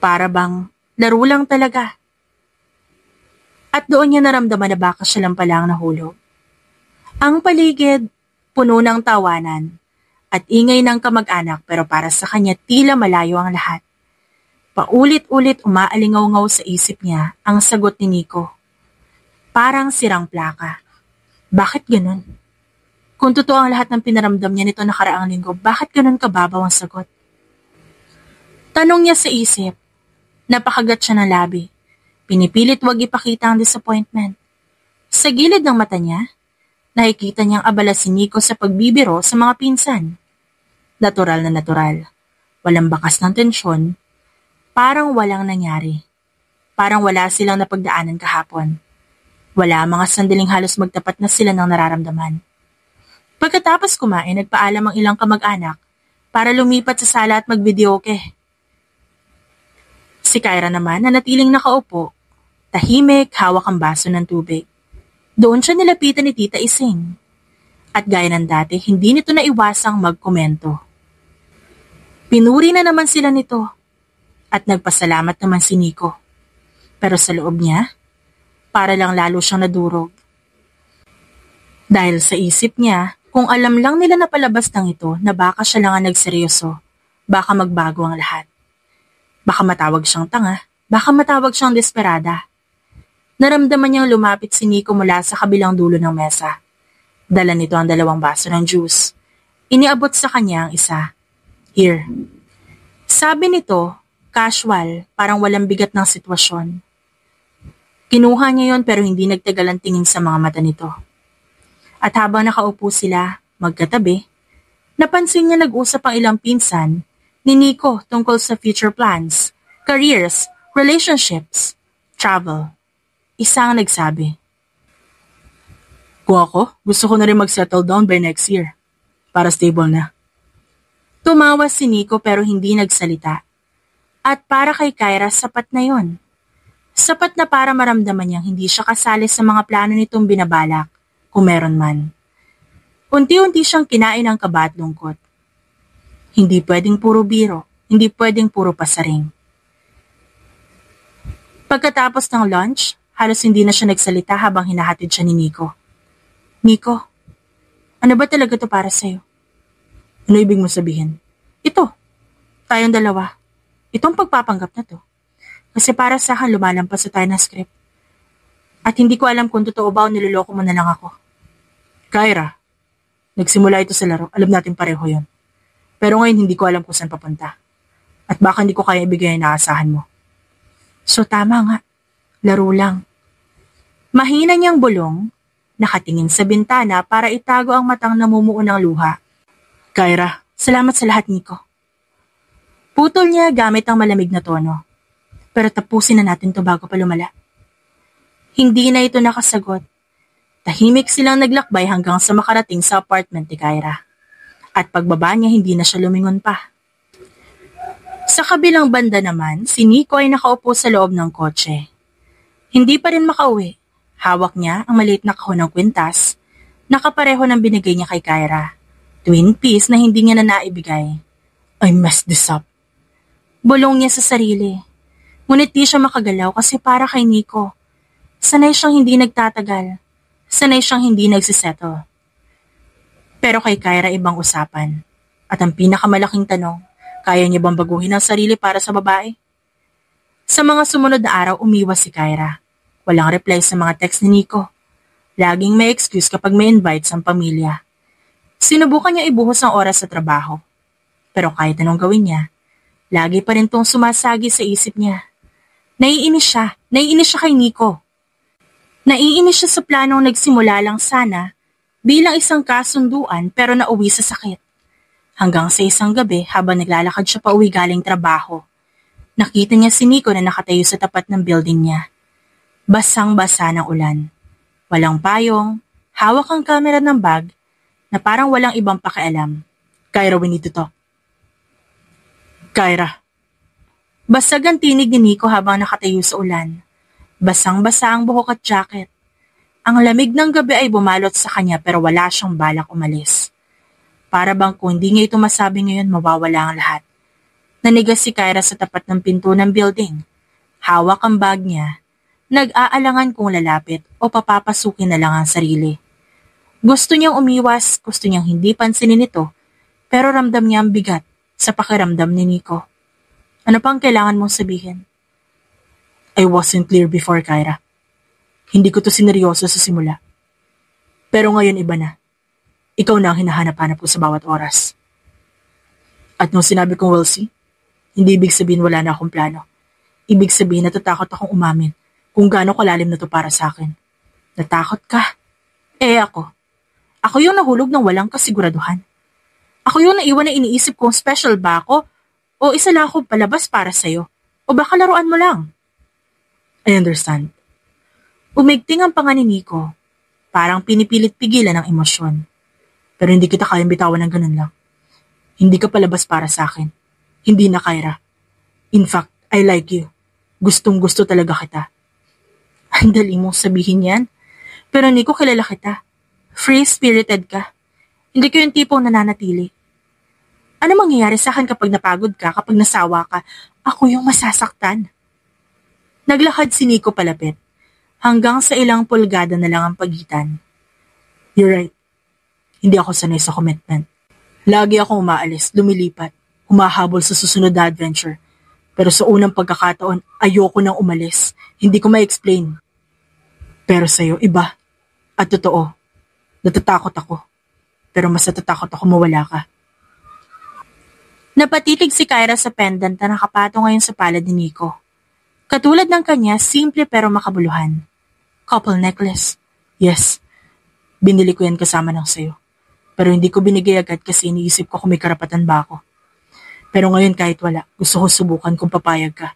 Para bang laro lang talaga. At doon niya naramdaman na baka siya lang pala ang nahulog. Ang paligid, puno ng tawanan at ingay ng kamag-anak pero para sa kanya tila malayo ang lahat. Paulit-ulit umaalingaw-ngaw sa isip niya ang sagot ni Nico. Parang sirang plaka. Bakit ganun? Kung totoo ang lahat ng pinaramdam niya nito nakaraang linggo, bakit ganun kababaw ang sagot? Tanong niya sa isip. Napakagat siya ng labi. Pinipilit wag ipakita ang disappointment. Sa gilid ng mata niya, nakikita niyang abala si Nico sa pagbibiro sa mga pinsan. Natural na natural. Walang bakas ng tensyon. Parang walang nangyari. Parang wala silang napagdaanan kahapon. Wala mga sandaling halos magtapat na sila ng nararamdaman. Pagkatapos kumain, nagpaalam ang ilang kamag-anak para lumipat sa sala at magvideoke. Si Kyra naman, nanatiling nakaupo, Tahimik, hawak ang baso ng tubig. Doon siya nilapitan ni Tita Ising. At gaya ng dati, hindi nito naiwasang magkomento. Pinuri na naman sila nito at nagpasalamat naman si Nico. Pero sa loob niya, para lang lalo siyang nadurog. Dahil sa isip niya, kung alam lang nila na palabas ng ito na baka siya lang ang nagseryoso, baka magbago ang lahat. Baka matawag siyang tanga, baka matawag siyang desperada. Naramdaman niyang lumapit si Nico mula sa kabilang dulo ng mesa. Dala nito ang 2 baso ng juice. Iniabot sa kanya ang isa. Here. Sabi nito, casual, parang walang bigat ng sitwasyon. Kinuha niya yon pero hindi nagtagal ang tingin sa mga mata nito. At habang nakaupo sila, magkatabi, napansin niya nag-usap ang ilang pinsan ni Nico tungkol sa future plans, careers, relationships, travel. Isa ang nagsabi. Kung ako, gusto ko na rin mag-settle down by next year. Para stable na. Tumawa si Nico pero hindi nagsalita. At para kay Kyra, sapat na yon. Sapat na para maramdaman niyang hindi siya kasali sa mga plano nitong binabalak, kung meron man. Unti-unti siyang kinain ng kaba at lungkot. Hindi pwedeng puro biro, hindi pwedeng puro pasaring. Pagkatapos ng lunch, halos hindi na siya nagsalita habang hinahatid siya ni Nico. Nico, ano ba talaga to para sa'yo? Ano ibig mo sabihin? Ito, tayong dalawa. Itong pagpapanggap na to. Kasi para sa akin lumalampas sa tayo ng script. At hindi ko alam kung totoo ba o niloloko mo na lang ako. Kyra, nagsimula ito sa laro. Alam natin pareho yon. Pero ngayon hindi ko alam kung saan papunta. At baka hindi ko kaya ibigay ang naasahan mo. So tama nga. Laro lang. Mahina niyang bulong, nakatingin sa bintana para itago ang matang namumuo ng luha. Kyra, salamat sa lahat, Nico. Putol niya gamit ang malamig na tono. Pero tapusin na natin to bago pa lumala. Hindi na ito nakasagot. Tahimik silang naglakbay hanggang sa makarating sa apartment ni Kyra. At pagbaba niya hindi na siya lumingon pa. Sa kabilang banda naman, si Nico ay nakaupo sa loob ng kotse. Hindi pa rin makauwi. Hawak niya ang maliit na kahon ng kwintas, nakapareho ng binigay niya kay Kyra. Twin piece na hindi niya na naibigay. I messed this up. Bulong niya sa sarili. Ngunit di siya makagalaw kasi para kay Nico. Sanay siyang hindi nagtatagal. Sanay siyang hindi nagsisettle. Pero kay Kyra ibang usapan. At ang pinakamalaking tanong, kaya niya bang baguhin ang sarili para sa babae? Sa mga sumunod na araw, umiwas si Kyra. Walang reply sa mga text ni Nico. Laging may excuse kapag may invites ang pamilya. Sinubukan niya ibuhos ang oras sa trabaho. Pero kahit anong gawin niya, lagi pa rin tong sumasagi sa isip niya. Naiinis siya kay Nico. Naiinis siya sa planong nagsimula lang sana bilang isang kasunduan pero nauwi sa sakit. Hanggang sa isang gabi habang naglalakad siya pa uwi galing trabaho, nakita niya si Nico na nakatayo sa tapat ng building niya. Basang-basa ng ulan. Walang payong, hawak ang kamera ng bag na parang walang ibang pakialam. Kyra, we need to talk. Kyra. Basag ang tinig ni Nico habang nakatayo sa ulan. Basang-basa ang buhok at jacket. Ang lamig ng gabi ay bumalot sa kanya pero wala siyang balak umalis. Para bang kung hindi niya ito masabi ngayon, mawawala ang lahat. Nanigas si Kyra sa tapat ng pinto ng building. Hawak ang bag niya. Nag-aalangan kung lalapit o papapasukin na lang ang sarili. Gusto niyang umiwas, gusto niyang hindi pansinin ito, pero ramdam niya ang bigat sa pakiramdam ni Nico. Ano pang kailangan mong sabihin? I wasn't clear before, Kyra. Hindi ko to sineryoso sa simula. Pero ngayon iba na. Ikaw na ang hinahanap-hanap ko sa bawat oras. At nung sinabi kong we'll see, hindi ibig sabihin wala na akong plano. Ibig sabihin natatakot akong umamin kung gaano kalalim na to para sa akin. Natakot ka? Ako. Ako yung nahulog ng walang kasiguraduhan. Ako yung naiwan na iniisip kung special ba ako o isa lang ako palabas para sa'yo o baka laruan mo lang. I understand. Umigting ang panga ni Nico. Parang pinipilit pigilan ang emosyon. Pero hindi kita kayang bitawan ng ganun lang. Hindi ka palabas para sa akin. Hindi na, Kyra. In fact, I like you. Gustong-gusto talaga kita. Ang dali mong sabihin yan. Pero Nico, kilala kita. Free-spirited ka. Hindi ko yung tipong nananatili. Ano mangyayari sa akin kapag napagod ka, kapag nasawa ka? Ako yung masasaktan. Naglakad si Nico palapit. Hanggang sa ilang pulgada na lang ang pagitan. You're right. Hindi ako sanay sa commitment. Lagi akong umaalis, lumilipat, humahabol sa susunod na adventure. Pero sa unang pagkakataon, ayoko nang umalis. Hindi ko ma-explain. Pero sa'yo, iba. At totoo, natatakot ako. Pero mas natatakot ako mawala ka. Napatitig si Kyra sa pendant na nakapatong ngayon sa palad ni Nico. Katulad ng kanya, simple pero makabuluhan. Couple necklace. Yes, binili ko yan kasama ng sayo. Pero hindi ko binigay agad kasi iniisip ko kung may karapatan ba ako. Pero ngayon kahit wala, gusto ko subukan kung papayag ka.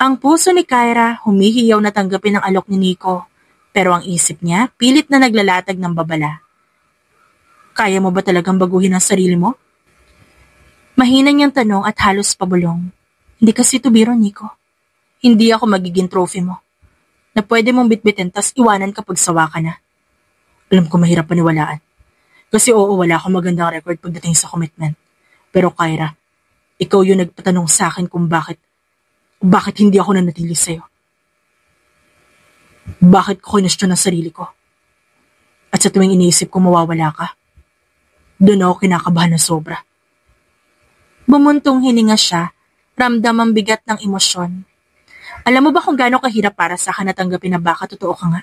Ang puso ni Kyra humihiyaw na tanggapin ang alok ni Nico. Pero ang isip niya, pilit na naglalatag ng babala. Kaya mo ba talagang baguhin ang sarili mo? Mahina niyang tanong at halos pabulong. Hindi kasi ito biro, Nico. Hindi ako magiging trophy mo. Na pwede mong bitbitin tas iwanan kapag sawa ka na. Alam ko mahirap paniwalaan. Kasi oo, wala akong magandang record pagdating sa commitment. Pero Kyra, ikaw yung nagpatanong sa akin kung bakit hindi ako nanatili sa'yo. Bakit ko kinestyon ang sarili ko? At sa tuwing iniisip ko mawawala ka, doon ako kinakabahan ng sobra. Bumuntong hininga siya, ramdam ang bigat ng emosyon. Alam mo ba kung gaano kahirap para sa akin natanggapin na baka totoo ka nga?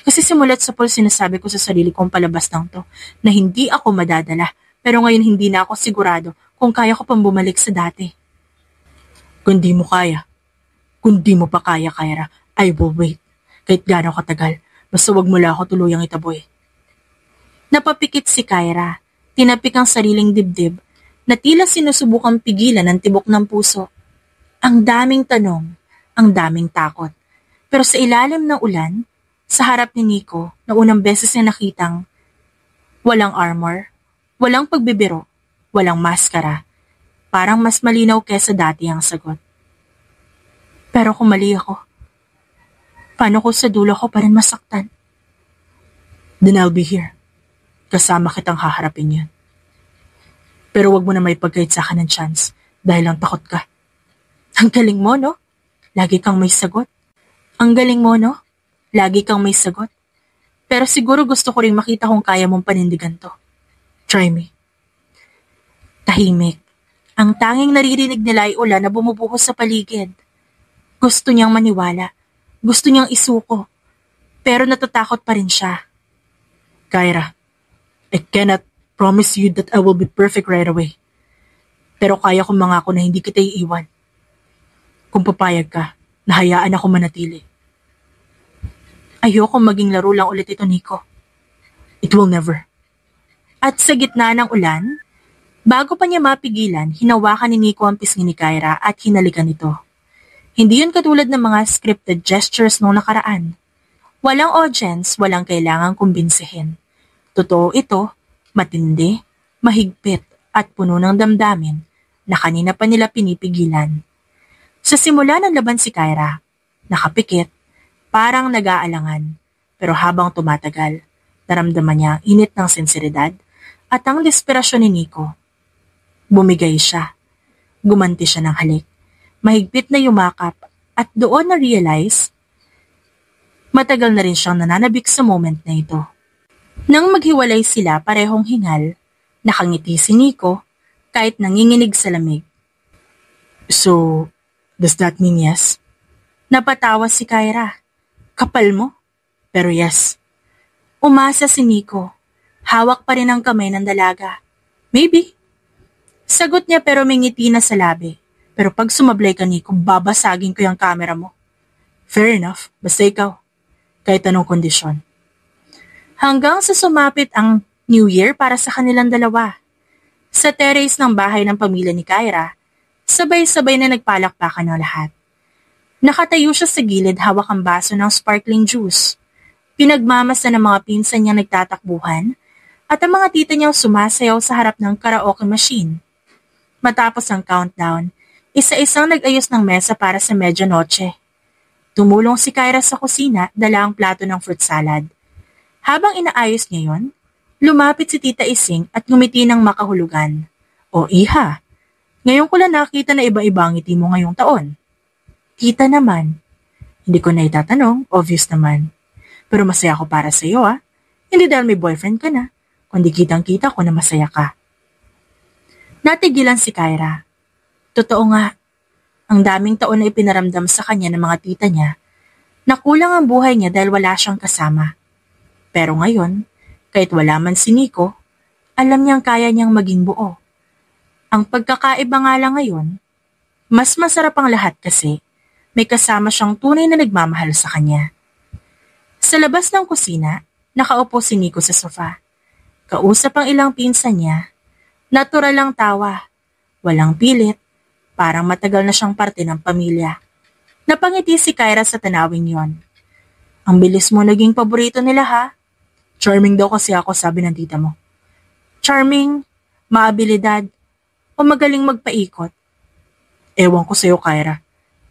Kasi simulat sa pool sinasabi ko sa sarili kong palabas lang to, na hindi ako madadala, pero ngayon hindi na ako sigurado kung kaya ko pang bumalik sa dati. Kung di mo pa kaya, Kyra, I will wait. Kahit gaano katagal, basta wag mo lang ako tuluyang itaboy. Napapikit si Kyra, tinapik ang sariling dibdib, na tila sinusubukang pigilan ang tibok ng puso. Ang daming tanong, ang daming takot. Pero sa ilalim ng ulan, sa harap ni Nico, na unang beses niya nakitang walang armor, walang pagbibiro, walang maskara, parang mas malinaw kesa dati ang sagot. Pero kung mali ako, paano ko sa dulo ko pa rin masaktan? Then I'll be here. Kasama kitang haharapin yun. Pero wag mo na may pagkait sa akin ng chance dahil lang takot ka. Ang galing mo, no? Lagi kang may sagot. Ang galing mo, no? Lagi kang may sagot. Pero siguro gusto ko rin makita kung kaya mong panindigan to. Try me. Tahimik. Ang tanging naririnig nila ay ulan na bumubuhos sa paligid. Gusto niyang maniwala. Gusto niyang isuko. Pero natatakot pa rin siya. Kyra, I cannot promise you that I will be perfect right away. Pero kaya kong mangako na hindi kita iiwan. Kung papayag ka, nahayaan ako manatili. Ayoko maging laro lang ulit ito, Nico. It will never. At sa gitna ng ulan, bago pa niya mapigilan, hinawakan ni Nico ang pisngi ni Kyra at hinalikan ito. Hindi yun katulad ng mga scripted gestures noong nakaraan. Walang audience, walang kailangang kumbinsihin. Totoo ito, matindi, mahigpit at puno ng damdamin na kanina pa nila pinipigilan. Sa simula ng laban si Kyra, nakapikit, parang nag-aalangan. Pero habang tumatagal, naramdaman niya ang init ng sinseridad at ang desperasyon ni Nico. Bumigay siya. Gumanti siya ng halik. Mahigpit na yumakap at doon na-realize matagal na rin siyang nananabik sa moment na ito. Nang maghiwalay sila parehong hingal, nakangiti si Nico kahit nanginginig sa lamig. So, does that mean yes? Napatawa si Kyra. Kapal mo? Pero yes. Umasa si Nico. Hawak pa rin ang kamay ng dalaga. Maybe. Sagot niya pero may ngiti na sa labi. Pero pag sumablay ka, Nico, babasagin ko yung camera mo. Fair enough. Basta ikaw. Kahit anong kondisyon. Hanggang sa sumapit ang New Year para sa kanilang dalawa. Sa terrace ng bahay ng pamilya ni Kyra, sabay-sabay na nagpalakpakan ng lahat. Nakatayo siya sa gilid hawak ang baso ng sparkling juice. Pinagmamasa ng mga pinsan niya nagtatakbuhan at ang mga tita niya sumasayaw sa harap ng karaoke machine. Matapos ang countdown, isa-isang nag-ayos ng mesa para sa medianoche. Tumulong si Kyra sa kusina, dala ang plato ng fruit salad. Habang inaayos niya yon, lumapit si Tita Ising at ngumiti ng makahulugan. O iha, ngayon ko lang nakita na iba-iba ang ngiti mo ngayong taon. Kita naman. Hindi ko na itatanong, obvious naman. Pero masaya ako para sa iyo Hindi dahil may boyfriend ka na, kundi kitang-kita ko na masaya ka. Natigilan si Kyra. Totoo nga, ang daming taon na ipinaramdam sa kanya ng mga tita niya na kulang ang buhay niya dahil wala siyang kasama. Pero ngayon, kahit wala man si Nico, alam niyang kaya niyang maging buo. Ang pagkakaiba nga lang ngayon, mas masarap ang lahat kasi may kasama siyang tunay na nagmamahal sa kanya. Sa labas ng kusina, nakaupo si Nico sa sofa. Kausap ang ilang pinsan niya. Natural lang tawa. Walang pilit. Parang matagal na siyang parte ng pamilya. Napangiti si Kyra sa tanawing yon. Ang bilis mo naging paborito nila Charming daw kasi ako, sabi ng tita mo. Charming, maabilidad, o magaling magpaikot. Ewan ko sa'yo, Kyra.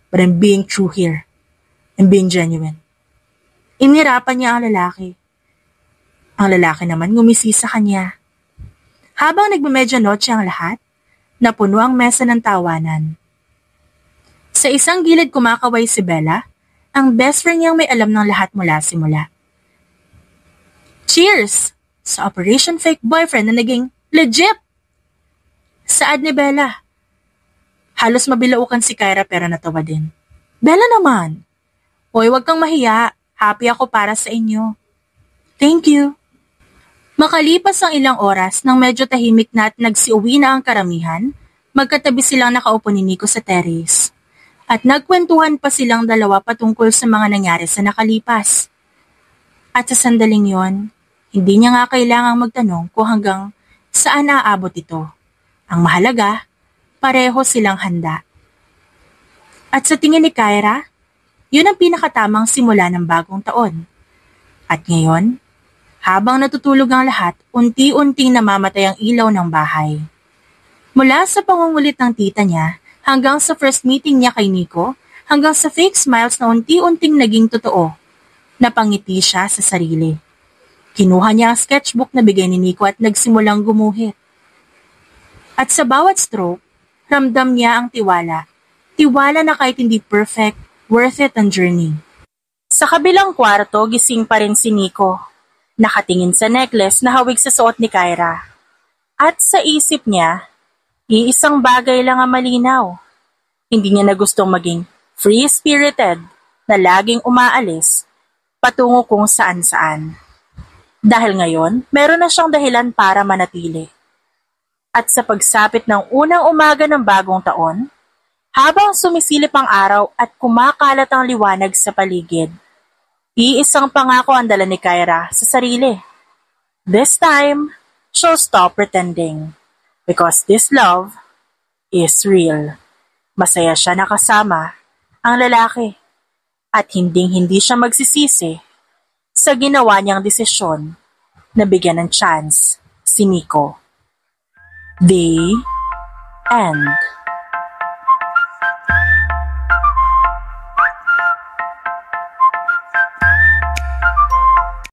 But I'm being true here. I'm being genuine. Inhirapan niya ang lalaki. Ang lalaki naman ngumisi sa kanya. Habang nagme-medianoche ang lahat, napuno ang mesa ng tawanan. Sa isang gilid kumakaway si Bella, ang best friend niyang may alam ng lahat mula simula. Cheers! Sa Operation Fake Boyfriend na naging legit! Saad ni Bella. Halos mabilaukan si Kyra pero natawa din. Bella naman! Hoy, wag kang mahiya. Happy ako para sa inyo. Thank you. Makalipas ang ilang oras nang medyo tahimik na at nagsiuwi na ang karamihan, magkatabi silang nakaupo ni Nico sa terrace. At nagkwentuhan pa silang dalawa patungkol sa mga nangyari sa nakalipas. At sa sandaling yon, hindi niya nga kailangang magtanong kung hanggang saan aabot ito. Ang mahalaga, pareho silang handa. At sa tingin ni Kyra, yun ang pinakatamang simula ng bagong taon. At ngayon, habang natutulog ang lahat, unti-unting namamatay ang ilaw ng bahay. Mula sa pangungulit ng tita niya, hanggang sa first meeting niya kay Nico, hanggang sa fake smiles na unti-unting naging totoo, napangiti siya sa sarili. Kinuha niya ang sketchbook na bigay ni Nico at nagsimulang gumuhit. At sa bawat stroke, ramdam niya ang tiwala. Tiwala na kahit hindi perfect, worth it ang journey. Sa kabilang kwarto, gising pa rin si Nico. Nakatingin sa necklace na hawig sa suot ni Kyra. At sa isip niya, iisang bagay lang ang malinaw. Hindi niya na gustong maging free-spirited na laging umaalis patungo kung saan-saan. Dahil ngayon, meron na siyang dahilan para manatili. At sa pagsapit ng unang umaga ng bagong taon, habang sumisilip ang araw at kumakalat ang liwanag sa paligid, iisang pangako ang dala ni Kyra sa sarili. This time, she'll stop pretending. Because this love is real. Masaya siya na kasama ang lalaki. At hindi siya magsisisi sa ginawa niyang desisyon na bigyan ng chance si Nico. The end.